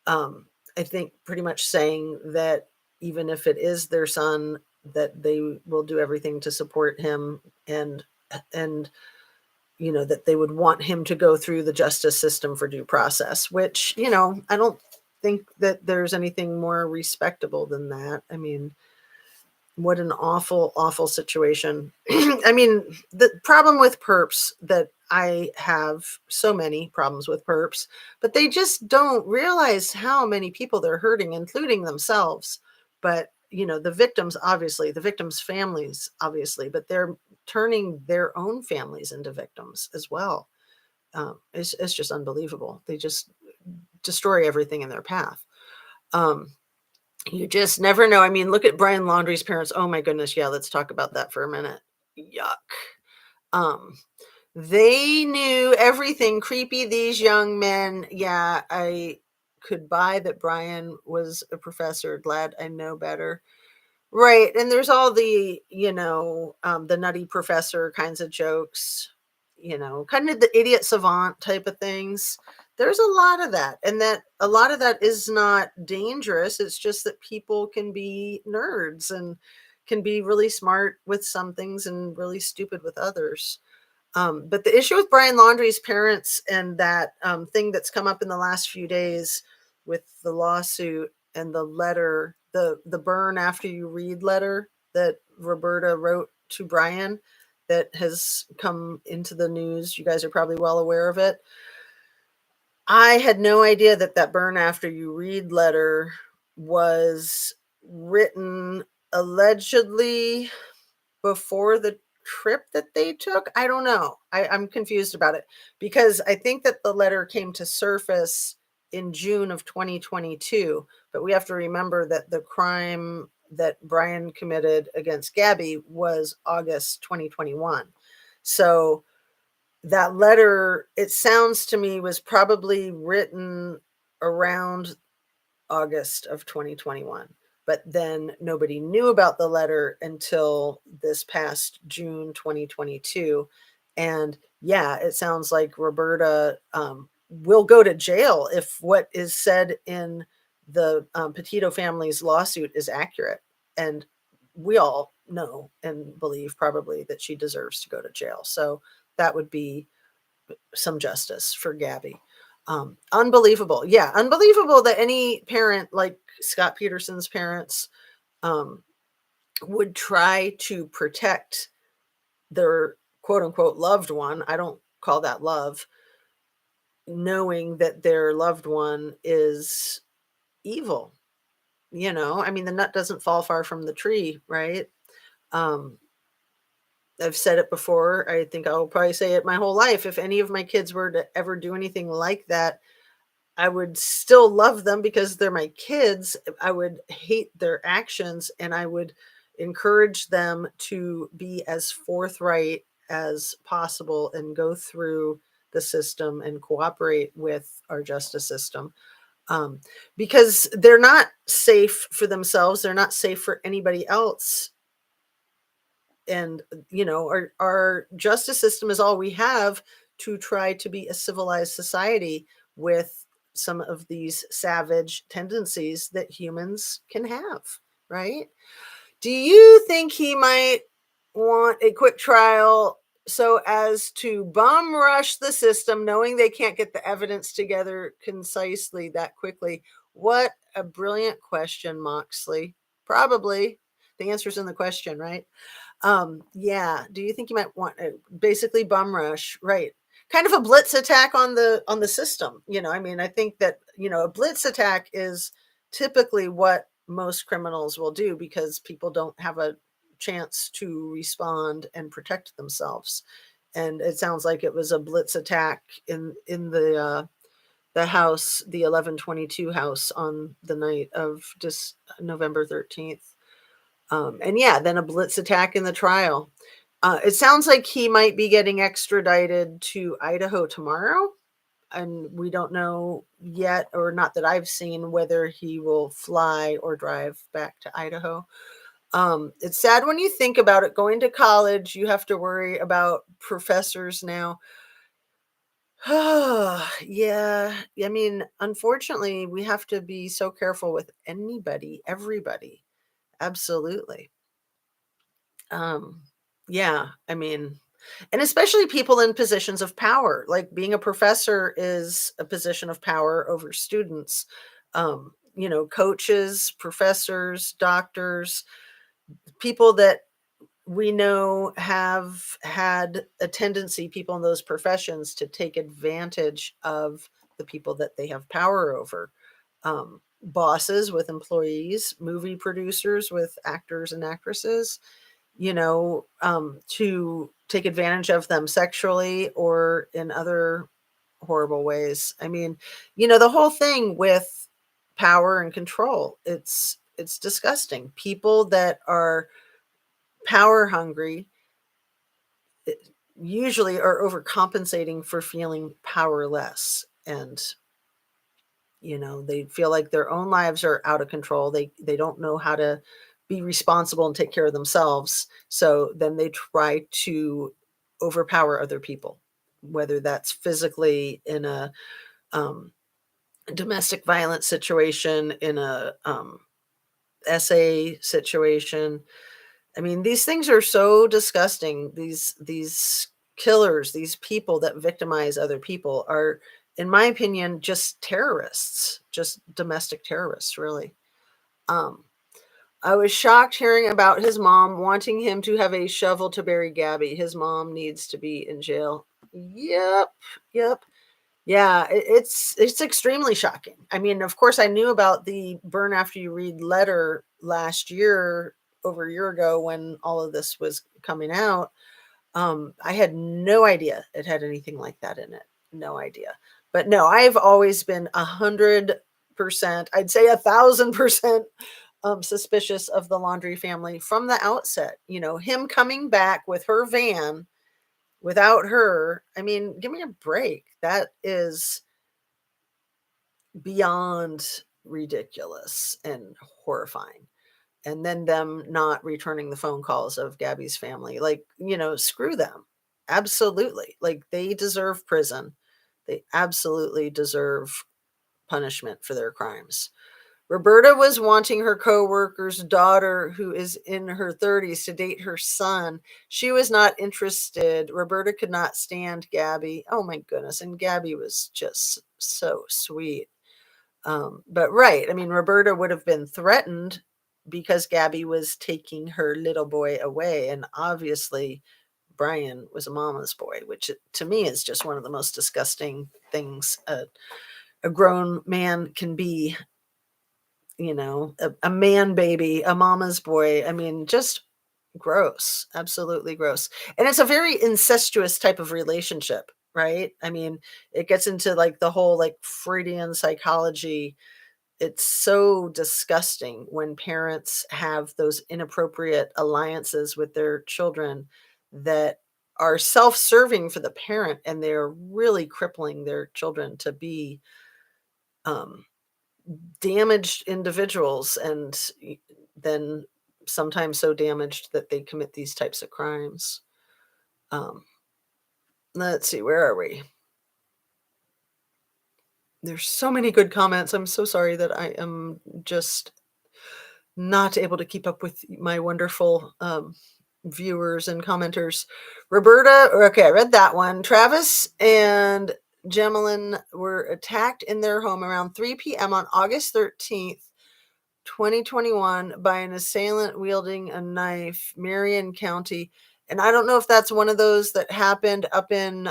I think pretty much saying that even if it is their son, that they will do everything to support him, and that they would want him to go through the justice system for due process, which, I don't think that there's anything more respectable than that. I mean, what an awful, awful situation. I mean, the problem with perps, that I have so many problems with perps, but they just don't realize how many people they're hurting, including themselves. But, the victims, obviously, the victims' families, obviously, but they're turning their own families into victims as well. It's just unbelievable. They just destroy everything in their path. You just never know. I mean, look at Brian Laundrie's parents. Oh my goodness. Yeah, let's talk about that for a minute. Yuck. Um, they knew everything. Creepy, these young men. Yeah, I could buy that Brian was a professor. Glad I know better. Right, and there's all the, the nutty professor kinds of jokes, kind of the idiot savant type of things. There's a lot of that, and that a lot of that is not dangerous. It's just that people can be nerds and can be really smart with some things and really stupid with others. But the issue with Brian Laundrie's parents and that thing that's come up in the last few days with the lawsuit and the letter, the burn after you read letter that Roberta wrote to Brian that has come into the news. You guys are probably well aware of it. I had no idea that that burn after you read letter was written allegedly before the trip that they took? I don't know. I'm confused about it because I think that the letter came to surface in June of 2022, but we have to remember that the crime that Brian committed against Gabby was August 2021. So that letter, it sounds to me, was probably written around August of 2021. But then nobody knew about the letter until this past June 2022. And yeah, it sounds like Roberta will go to jail if what is said in the Petito family's lawsuit is accurate. And we all know and believe probably that she deserves to go to jail. So that would be some justice for Gabby. Unbelievable. Yeah, unbelievable that any parent like Scott Peterson's parents um, would try to protect their quote unquote loved one. I don't call that love, knowing that their loved one is evil. I mean, the nut doesn't fall far from the tree, right? Um, I've said it before. I think I'll probably say it my whole life. If any of my kids were to ever do anything like that, I would still love them because they're my kids. I would hate their actions and I would encourage them to be as forthright as possible and go through the system and cooperate with our justice system. Um, because they're not safe for themselves, they're not safe for anybody else. And our justice system is all we have to try to be a civilized society with some of these savage tendencies that humans can have, right? Do you think he might want a quick trial so as to bum rush the system, knowing they can't get the evidence together concisely that quickly? What a brilliant question, Moxley. Probably. The answer's in the question, right? Yeah. Do you think you might want basically bum rush, right? Kind of a blitz attack on the system. I mean, I think that a blitz attack is typically what most criminals will do because people don't have a chance to respond and protect themselves. And it sounds like it was a blitz attack in the house, the 1122 house on the night of just November 13th. And yeah, then a blitz attack in the trial. It sounds like he might be getting extradited to Idaho tomorrow. And we don't know yet, or not that I've seen, whether he will fly or drive back to Idaho. It's sad when you think about it. Going to college, you have to worry about professors now. Yeah. I mean, unfortunately, we have to be so careful with anybody, everybody. Absolutely. Um, yeah, I mean, and especially people in positions of power, like being a professor is a position of power over students. Coaches, professors, doctors, people that we know have had a tendency, people in those professions, to take advantage of the people that they have power over. Bosses with employees, movie producers with actors and actresses, to take advantage of them sexually or in other horrible ways. I mean, the whole thing with power and control, it's disgusting. People that are power hungry eh, usually are overcompensating for feeling powerless, and they feel like their own lives are out of control. They don't know how to be responsible and take care of themselves. So then they try to overpower other people, whether that's physically in a um, domestic violence situation, in a SA situation. I mean, these things are so disgusting. These killers, these people that victimize other people are, in my opinion, just terrorists, just domestic terrorists, really. Um, I was shocked hearing about his mom wanting him to have a shovel to bury Gabby. His mom needs to be in jail. Yep, yep. Yeah, it's extremely shocking. I mean, of course, I knew about the burn after you read letter last year, over a year ago, when all of this was coming out. I had no idea it had anything like that in it. No idea. But no, I've always been 100%, I'd say 1,000% suspicious of the Laundry family from the outset. You know, him coming back with her van without her. I mean, give me a break. That is beyond ridiculous and horrifying. And then them not returning the phone calls of Gabby's family. Like, you know, screw them. Absolutely. Like, they deserve prison. They absolutely deserve punishment for their crimes. Roberta was wanting her coworker's daughter, who is in her 30s, to date her son. She was not interested. Roberta could not stand Gabby. Oh my goodness. And Gabby was just so sweet. But right, I mean, Roberta would have been threatened because Gabby was taking her little boy away. And obviously, Brian was a mama's boy, which to me is just one of the most disgusting things a grown man can be. You know, a man baby, a mama's boy. I mean, just gross, absolutely gross. And it's a very incestuous type of relationship, right? I mean, it gets into like the whole like Freudian psychology. It's so disgusting when parents have those inappropriate alliances with their children that are self-serving for the parent, and they're really crippling their children to be um, damaged individuals, and then sometimes so damaged that they commit these types of crimes. Um, let's see, where are we? There's so many good comments. I'm so sorry that I am just not able to keep up with my wonderful viewers and commenters. Roberta, okay, I read that one. Travis and Gemelin were attacked in their home around 3 p.m. on August 13th, 2021 by an assailant wielding a knife, Marion County. And I don't know if that's one of those that happened up in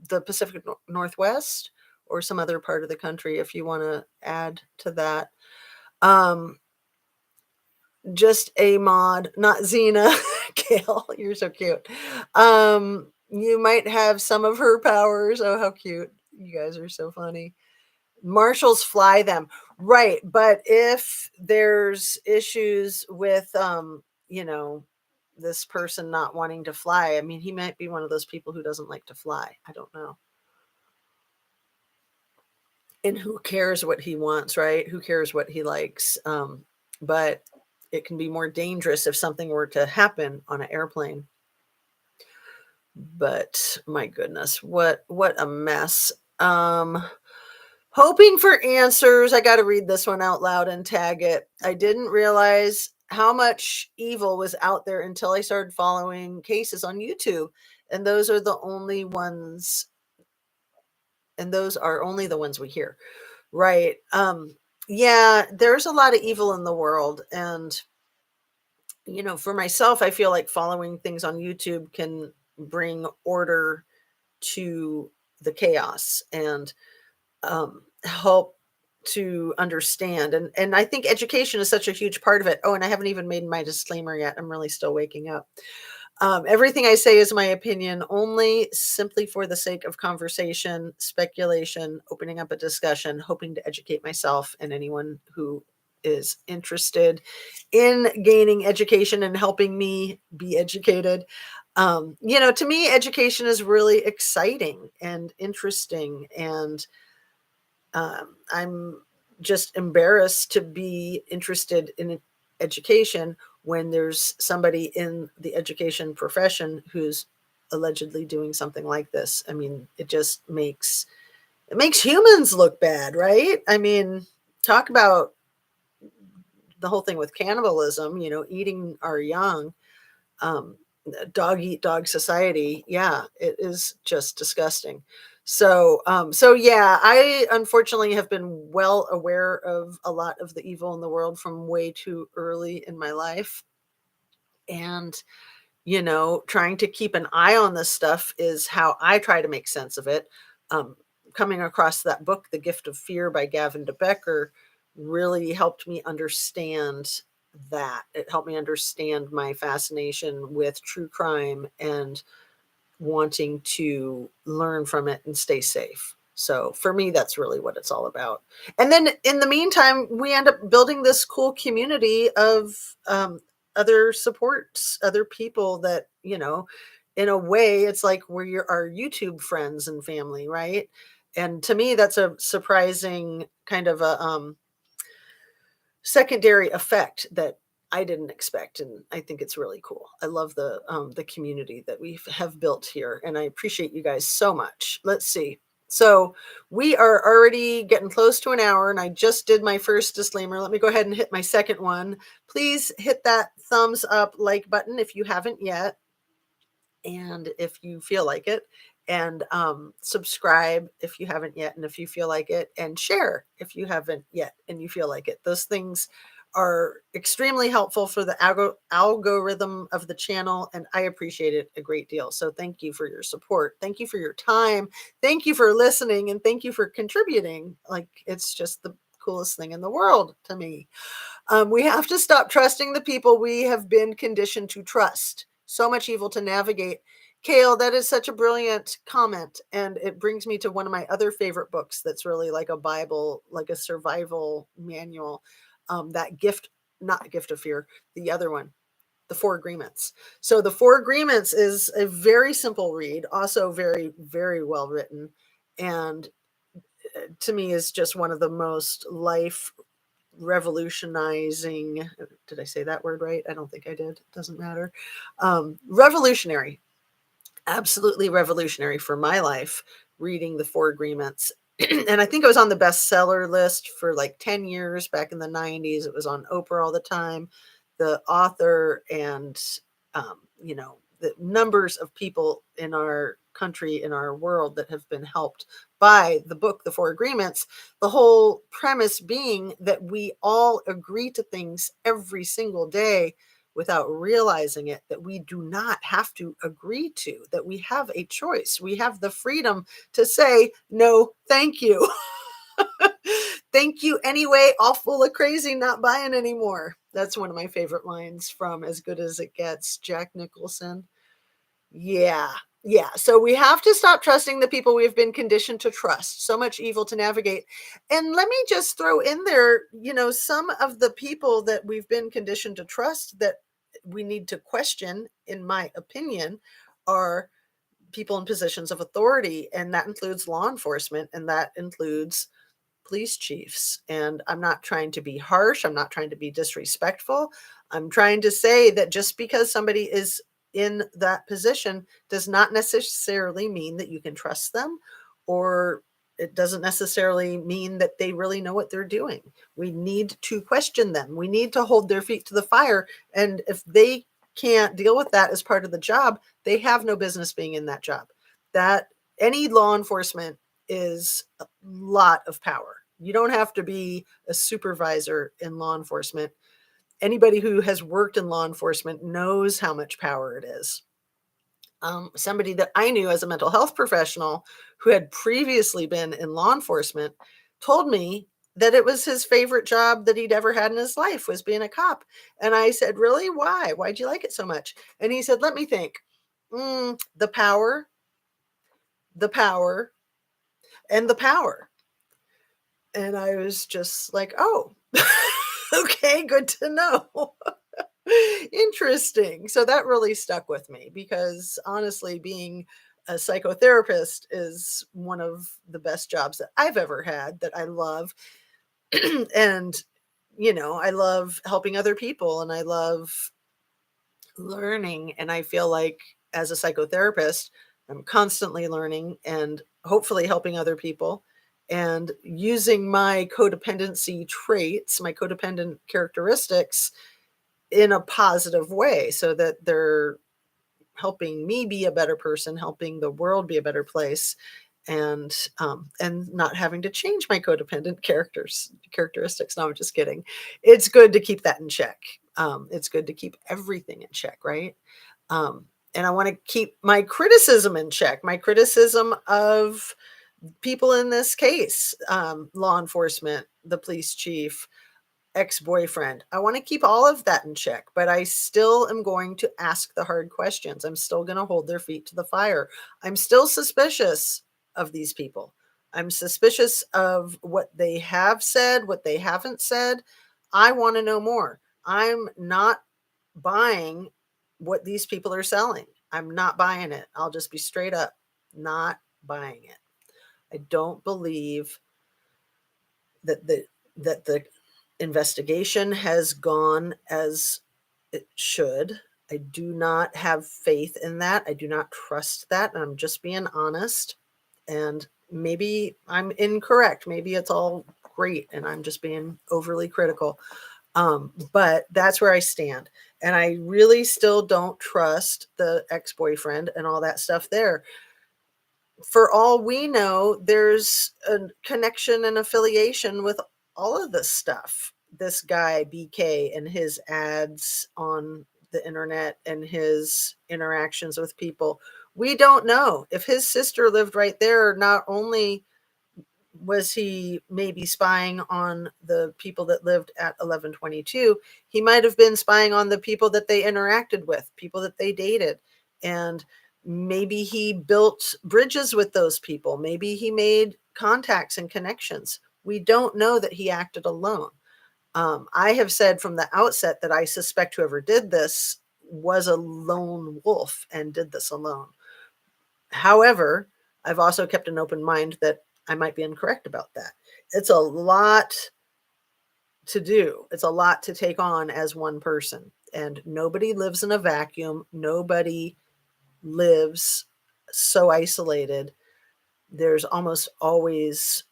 the Pacific Northwest or some other part of the country, if you want to add to that. Um, just a mod, not Xena. Gail, you're so cute. You might have some of her powers. Oh, how cute. You guys are so funny. Marshals fly them. Right. But if there's issues with, you know, this person not wanting to fly, I mean, he might be one of those people who doesn't like to fly. I don't know. And who cares what he wants, right? Who cares what he likes? But it can be more dangerous if something were to happen on an airplane. But my goodness, what a mess. Hoping for answers. I got to read this one out loud and tag it. I didn't realize how much evil was out there until I started following cases on YouTube. And those are the only ones, and those are only the ones we hear. Right. Yeah, there's a lot of evil in the world. And, you know, for myself, I feel like following things on YouTube can bring order to the chaos and help to understand. And I think education is such a huge part of it. Oh, and I haven't even made my disclaimer yet. I'm really still waking up. Everything I say is my opinion only, simply for the sake of conversation, speculation, opening up a discussion, hoping to educate myself and anyone who is interested in gaining education and helping me be educated. You know, to me, education is really exciting and interesting, and I'm just embarrassed to be interested in education when there's somebody in the education profession who's allegedly doing something like this. I mean, it makes humans look bad, right? I mean, talk about the whole thing with cannibalism, eating our young, um, dog eat dog society. Yeah, it is just disgusting. So yeah, I unfortunately have been well aware of a lot of the evil in the world from way too early in my life. And trying to keep an eye on this stuff is how I try to make sense of it. Um, Coming across that book, The Gift of Fear by Gavin de Becker, really helped me understand that. It helped me understand my fascination with true crime and wanting to learn from it and stay safe. So for me, that's really what it's all about. And then in the meantime, we end up building this cool community of other supports, other people that, in a way, it's like we're our YouTube friends and family, right? And to me, that's a surprising kind of a secondary effect that I didn't expect, and I think it's really cool. I love the community that we have built here, and I appreciate you guys so much. Let's see. So we are already getting close to an hour, and I just did my first disclaimer. Let me go ahead and hit my second one. Please hit that thumbs up like button if you haven't yet, and if you feel like it, and subscribe if you haven't yet, and if you feel like it, and share if you haven't yet and you feel like it. Those things are extremely helpful for the algorithm of the channel, and I appreciate it a great deal. So thank you for your support, thank you for your time, thank you for listening, and thank you for contributing. Like, it's just the coolest thing in the world to me. We have to stop trusting the people we have been conditioned to trust. So much evil to navigate. Kale, that is such a brilliant comment. And it brings me to one of my other favorite books that's really like a Bible, like a survival manual. That gift, not Gift of Fear, the other one, The Four Agreements. So The Four Agreements is a very simple read, also very, very well written. And to me is just one of the most life revolutionizing, did I say that word right? I don't think I did. It doesn't matter. Revolutionary, absolutely revolutionary for my life, reading The Four Agreements. And I think it was on the bestseller list for like 10 years back in the 90s. It was on Oprah all the time. The author and, the numbers of people in our country, in our world, that have been helped by the book, The Four Agreements. The whole premise being that we all agree to things every single day without realizing it, that we do not have to agree to, that we have a choice. We have the freedom to say, no, thank you. Thank you anyway, all full of crazy, not buying anymore. That's one of my favorite lines from As Good as It Gets, Jack Nicholson. Yeah. Yeah. So we have to stop trusting the people we've been conditioned to trust. So much evil to navigate. And let me just throw in there, some of the people that we've been conditioned to trust that we need to question, in my opinion, are people in positions of authority. And that includes law enforcement, and that includes police chiefs. And I'm not trying to be harsh. I'm not trying to be disrespectful. I'm trying to say that just because somebody is in that position does not necessarily mean that you can trust them, or it doesn't necessarily mean that they really know what they're doing. We need to question them. We need to hold their feet to the fire. And if they can't deal with that as part of the job, they have no business being in that job. That any law enforcement is a lot of power. You don't have to be a supervisor in law enforcement. Anybody who has worked in law enforcement knows how much power it is. Somebody that I knew as a mental health professional who had previously been in law enforcement told me that it was his favorite job that he'd ever had in his life, was being a cop. And I said, really? Why? Why'd you like it so much? And he said, let me think. The power, the power, and the power. And I was just like, oh, okay, good to know. Interesting. So that really stuck with me because honestly, being a psychotherapist is one of the best jobs that I've ever had, that I love. And, I love helping other people and I love learning. And I feel like as a psychotherapist, I'm constantly learning and hopefully helping other people and using my codependency traits, my codependent characteristics in a positive way so that they're helping me be a better person, helping the world be a better place, and not having to change my codependent characteristics. No, I'm just kidding. It's good to keep that in check. It's good to keep everything in check, right? And I want to keep my criticism in check, my criticism of people in this case, law enforcement, the police chief, ex-boyfriend. I want to keep all of that in check, but I still am going to ask the hard questions. I'm still going to hold their feet to the fire. I'm still suspicious of these people. I'm suspicious of what they have said, what they haven't said. I want to know more. I'm not buying what these people are selling. I'm not buying it. I'll just be straight up not buying it. I don't believe that the investigation has gone as it should. I do not have faith in that. I do not trust that. And I'm just being honest. And maybe I'm incorrect. Maybe it's all great and I'm just being overly critical. But that's where I stand. And I really still don't trust the ex-boyfriend and all that stuff there. For all we know, there's a connection and affiliation with all of this stuff. This guy, BK, and his ads on the internet and his interactions with people. We don't know if his sister lived right there. Not only was he maybe spying on the people that lived at 1122, he might have been spying on the people that they interacted with, people that they dated. And maybe he built bridges with those people. Maybe he made contacts and connections. We don't know that he acted alone. I have said from the outset that I suspect whoever did this was a lone wolf and did this alone. However, I've also kept an open mind that I might be incorrect about that. It's a lot to do. It's a lot to take on as one person. And nobody lives in a vacuum. Nobody lives so isolated. There's almost always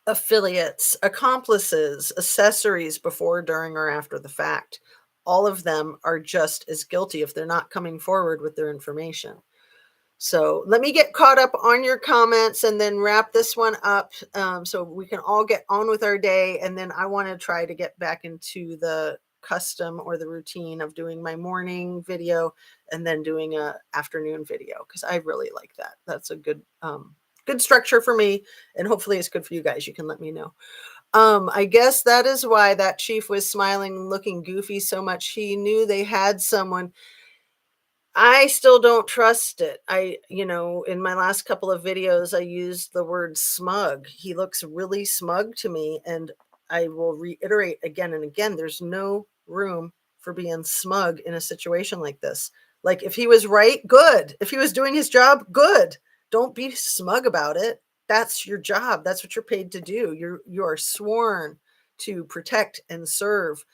affiliates, accomplices, accessories before, during, or after the fact. All of them are just as guilty if they're not coming forward with their information. So let me get caught up on your comments and then wrap this one up, so we can all get on with our day. And then I want to try to get back into the custom or the routine of doing my morning video and then doing a afternoon video because I really like that. That's a good structure for me, and hopefully it's good for you guys. You can let me know. I guess that is why that chief was smiling, looking goofy so much. He knew they had someone. I still don't trust it. In my last couple of videos, I used the word smug. He looks really smug to me. And I will reiterate again and again, there's no room for being smug in a situation like this. Like if he was right, good. If he was doing his job, good. Don't be smug about it. That's your job. That's what you're paid to do. You are sworn to protect and serve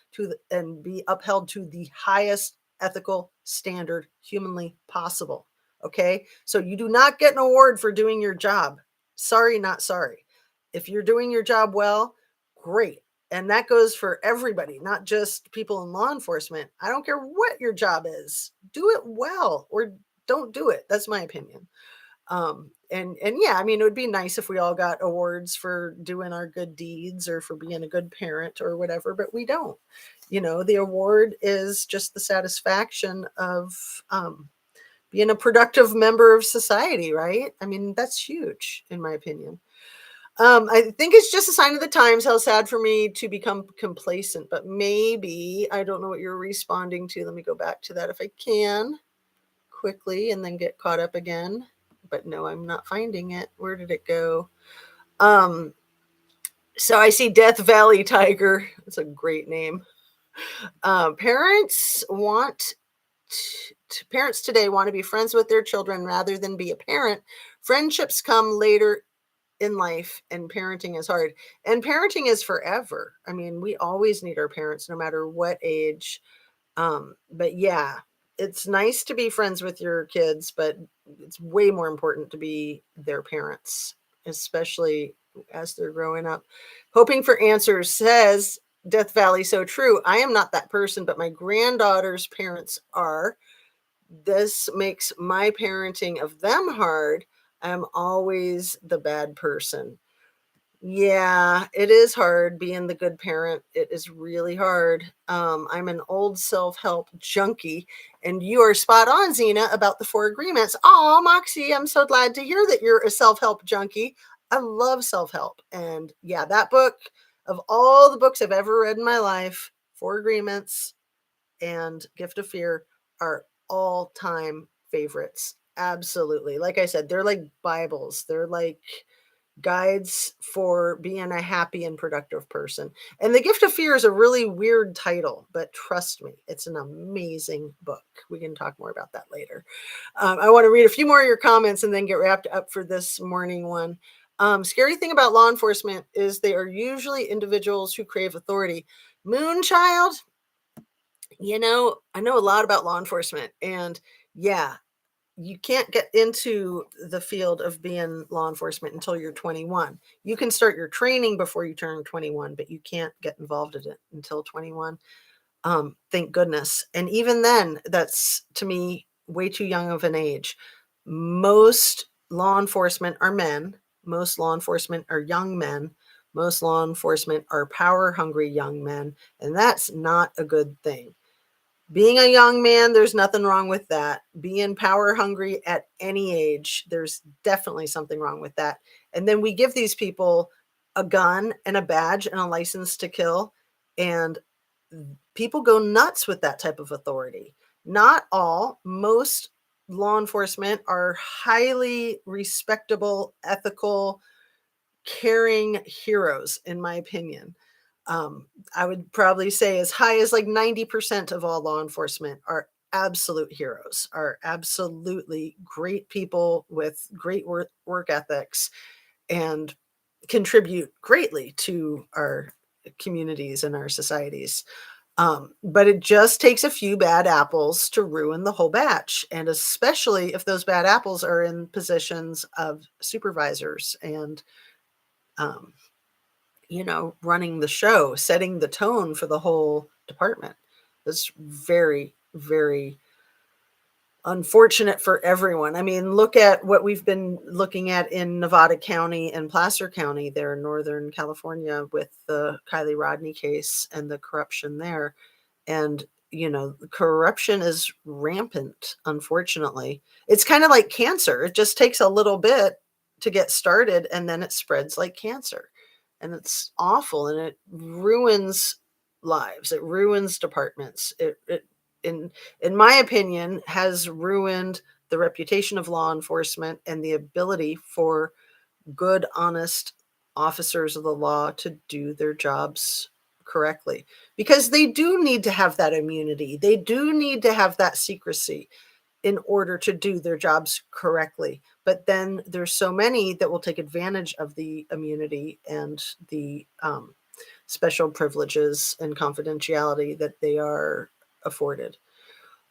and be upheld to the highest ethical standard humanly possible. Okay. So you do not get an award for doing your job. Sorry, not sorry. If you're doing your job well, great. And that goes for everybody, not just people in law enforcement. I don't care what your job is. Do it well or don't do it. That's my opinion. And yeah, I mean, it would be nice if we all got awards for doing our good deeds or for being a good parent or whatever, but we don't. The award is just the satisfaction of being a productive member of society, right? I mean, that's huge in my opinion. I think it's just a sign of the times. How sad for me to become complacent, but maybe I don't know what you're responding to. Let me go back to that if I can quickly and then get caught up again. But no, I'm not finding it. Where did it go? So I see Death Valley Tiger. That's a great name. Parents today want to be friends with their children rather than be a parent. Friendships come later in life, and parenting is hard. And parenting is forever. I mean, we always need our parents no matter what age. But yeah, it's nice to be friends with your kids, but it's way more important to be their parents, especially as they're growing up. Hoping for answers says Death Valley, so true. I am not that person, but my granddaughter's parents are. This makes my parenting of them hard. I'm always the bad person. Yeah, it is hard being the good parent. It is really hard. I'm an old self-help junkie, and you are spot on, Zena, about the four agreements. Oh, Moxie, I'm so glad to hear that you're a self-help junkie. I love self-help. And yeah, that book, of all the books I've ever read in my life, Four Agreements and Gift of Fear are all-time favorites. Absolutely. Like I said, they're like Bibles. They're like guides for being a happy and productive person. And The Gift of Fear is a really weird title, but trust me, it's an amazing book. We can talk more about that later. I want to read a few more of your comments and then get wrapped up for this morning one. Scary thing about law enforcement is they are usually individuals who crave authority. Moonchild, I know a lot about law enforcement, and yeah, you can't get into the field of being law enforcement until you're 21. You can start your training before you turn 21, but you can't get involved in it until 21. Thank goodness. And even then, that's to me way too young of an age. Most law enforcement are men. Most law enforcement are young men. Most law enforcement are power hungry young men. And that's not a good thing. Being a young man, there's nothing wrong with that. Being power hungry at any age, there's definitely something wrong with that. And then we give these people a gun and a badge and a license to kill, and people go nuts with that type of authority. Not all, most law enforcement are highly respectable, ethical, caring heroes, in my opinion. I would probably say as high as like 90% of all law enforcement are absolute heroes, are absolutely great people with great work ethics and contribute greatly to our communities and our societies. But it just takes a few bad apples to ruin the whole batch. And especially if those bad apples are in positions of supervisors and um, running the show, setting the tone for the whole department. It's very, very unfortunate for everyone. I mean, look at what we've been looking at in Nevada County and Placer County there in Northern California with the Kylie Rodney case and the corruption there. And, corruption is rampant, unfortunately. It's kind of like cancer. It just takes a little bit to get started and then it spreads like cancer. And it's awful and it ruins lives. It ruins departments. It in my opinion has ruined the reputation of law enforcement and the ability for good, honest officers of the law to do their jobs correctly, because they do need to have that immunity. They do need to have that secrecy in order to do their jobs correctly. But then there's so many that will take advantage of the immunity and the special privileges and confidentiality that they are afforded.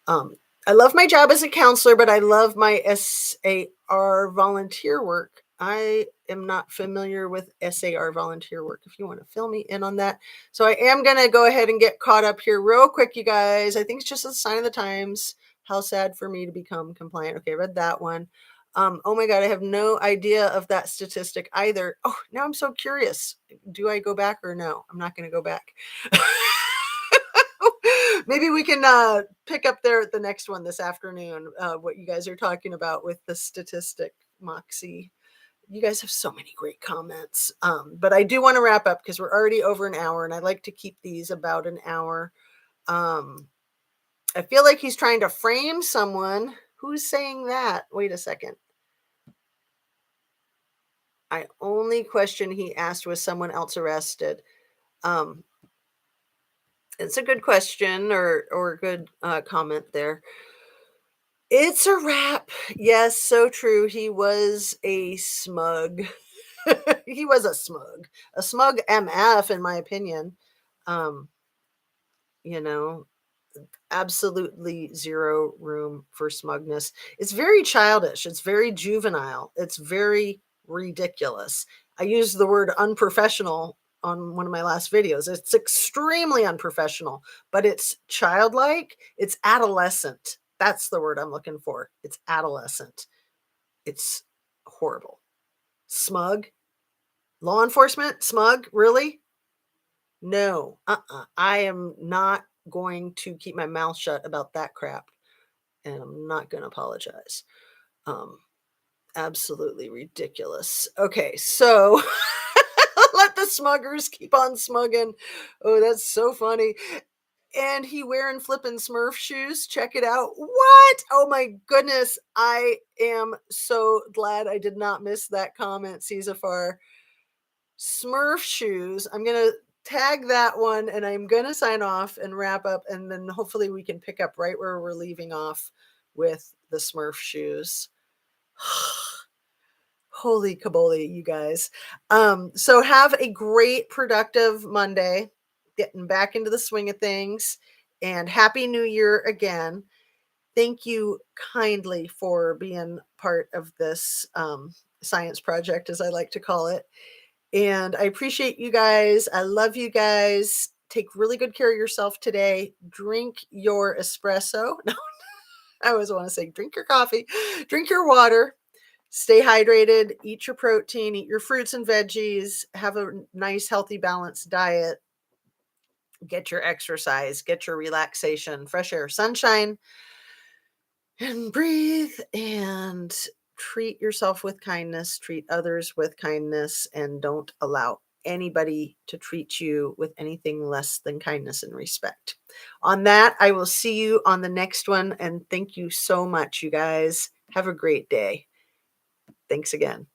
Um, I love my job as a counselor, but I love my SAR volunteer work. I am not familiar with SAR volunteer work, if you want to fill me in on that. So I am going to go ahead and get caught up here real quick, you guys. I think it's just a sign of the times. How sad for me to become compliant. Okay, read that one. Oh my God, I have no idea of that statistic either. Oh, now I'm so curious. Do I go back or no? I'm not going to go back. Maybe we can pick up there at the next one this afternoon, what you guys are talking about with the statistic, Moxie. You guys have so many great comments. But I do want to wrap up because we're already over an hour and I like to keep these about an hour. I feel like he's trying to frame someone. Who's saying that? Wait a second. I only question he asked, was someone else arrested? It's a good question or a good comment there. It's a wrap. Yes, so true. He was a smug. He was a smug MF, in my opinion. Um, you know, absolutely zero room for smugness. It's very childish. It's very juvenile. It's very ridiculous. I used the word unprofessional on one of my last videos. It's extremely unprofessional, but it's childlike. It's adolescent. That's the word I'm looking for. It's adolescent. It's horrible. Smug. Law enforcement? Smug? Really? No. I am not going to keep my mouth shut about that crap, and I'm not gonna apologize. Um, Absolutely ridiculous. Okay, so let the smuggers keep on smugging. Oh, that's so funny. And he wearing flippin' Smurf shoes. Check it out. What? Oh my goodness. I am so glad I did not miss that comment, Caesar. Smurf shoes. I'm gonna tag that one and I'm gonna sign off and wrap up, and then hopefully we can pick up right where we're leaving off with the Smurf shoes. Holy caboli, you guys. So have a great productive Monday, getting back into the swing of things, and happy new year again. Thank you kindly for being part of this science project, as I like to call it. And I appreciate you guys. I love you guys. Take really good care of yourself today. Drink your espresso. No, I always want to say drink your coffee, drink your water, stay hydrated, eat your protein, eat your fruits and veggies, have a nice, healthy, balanced diet, get your exercise, get your relaxation, fresh air, sunshine, and breathe and treat yourself with kindness, treat others with kindness, and don't allow anybody to treat you with anything less than kindness and respect. On that, I will see you on the next one. And thank you so much, you guys. Have a great day. Thanks again.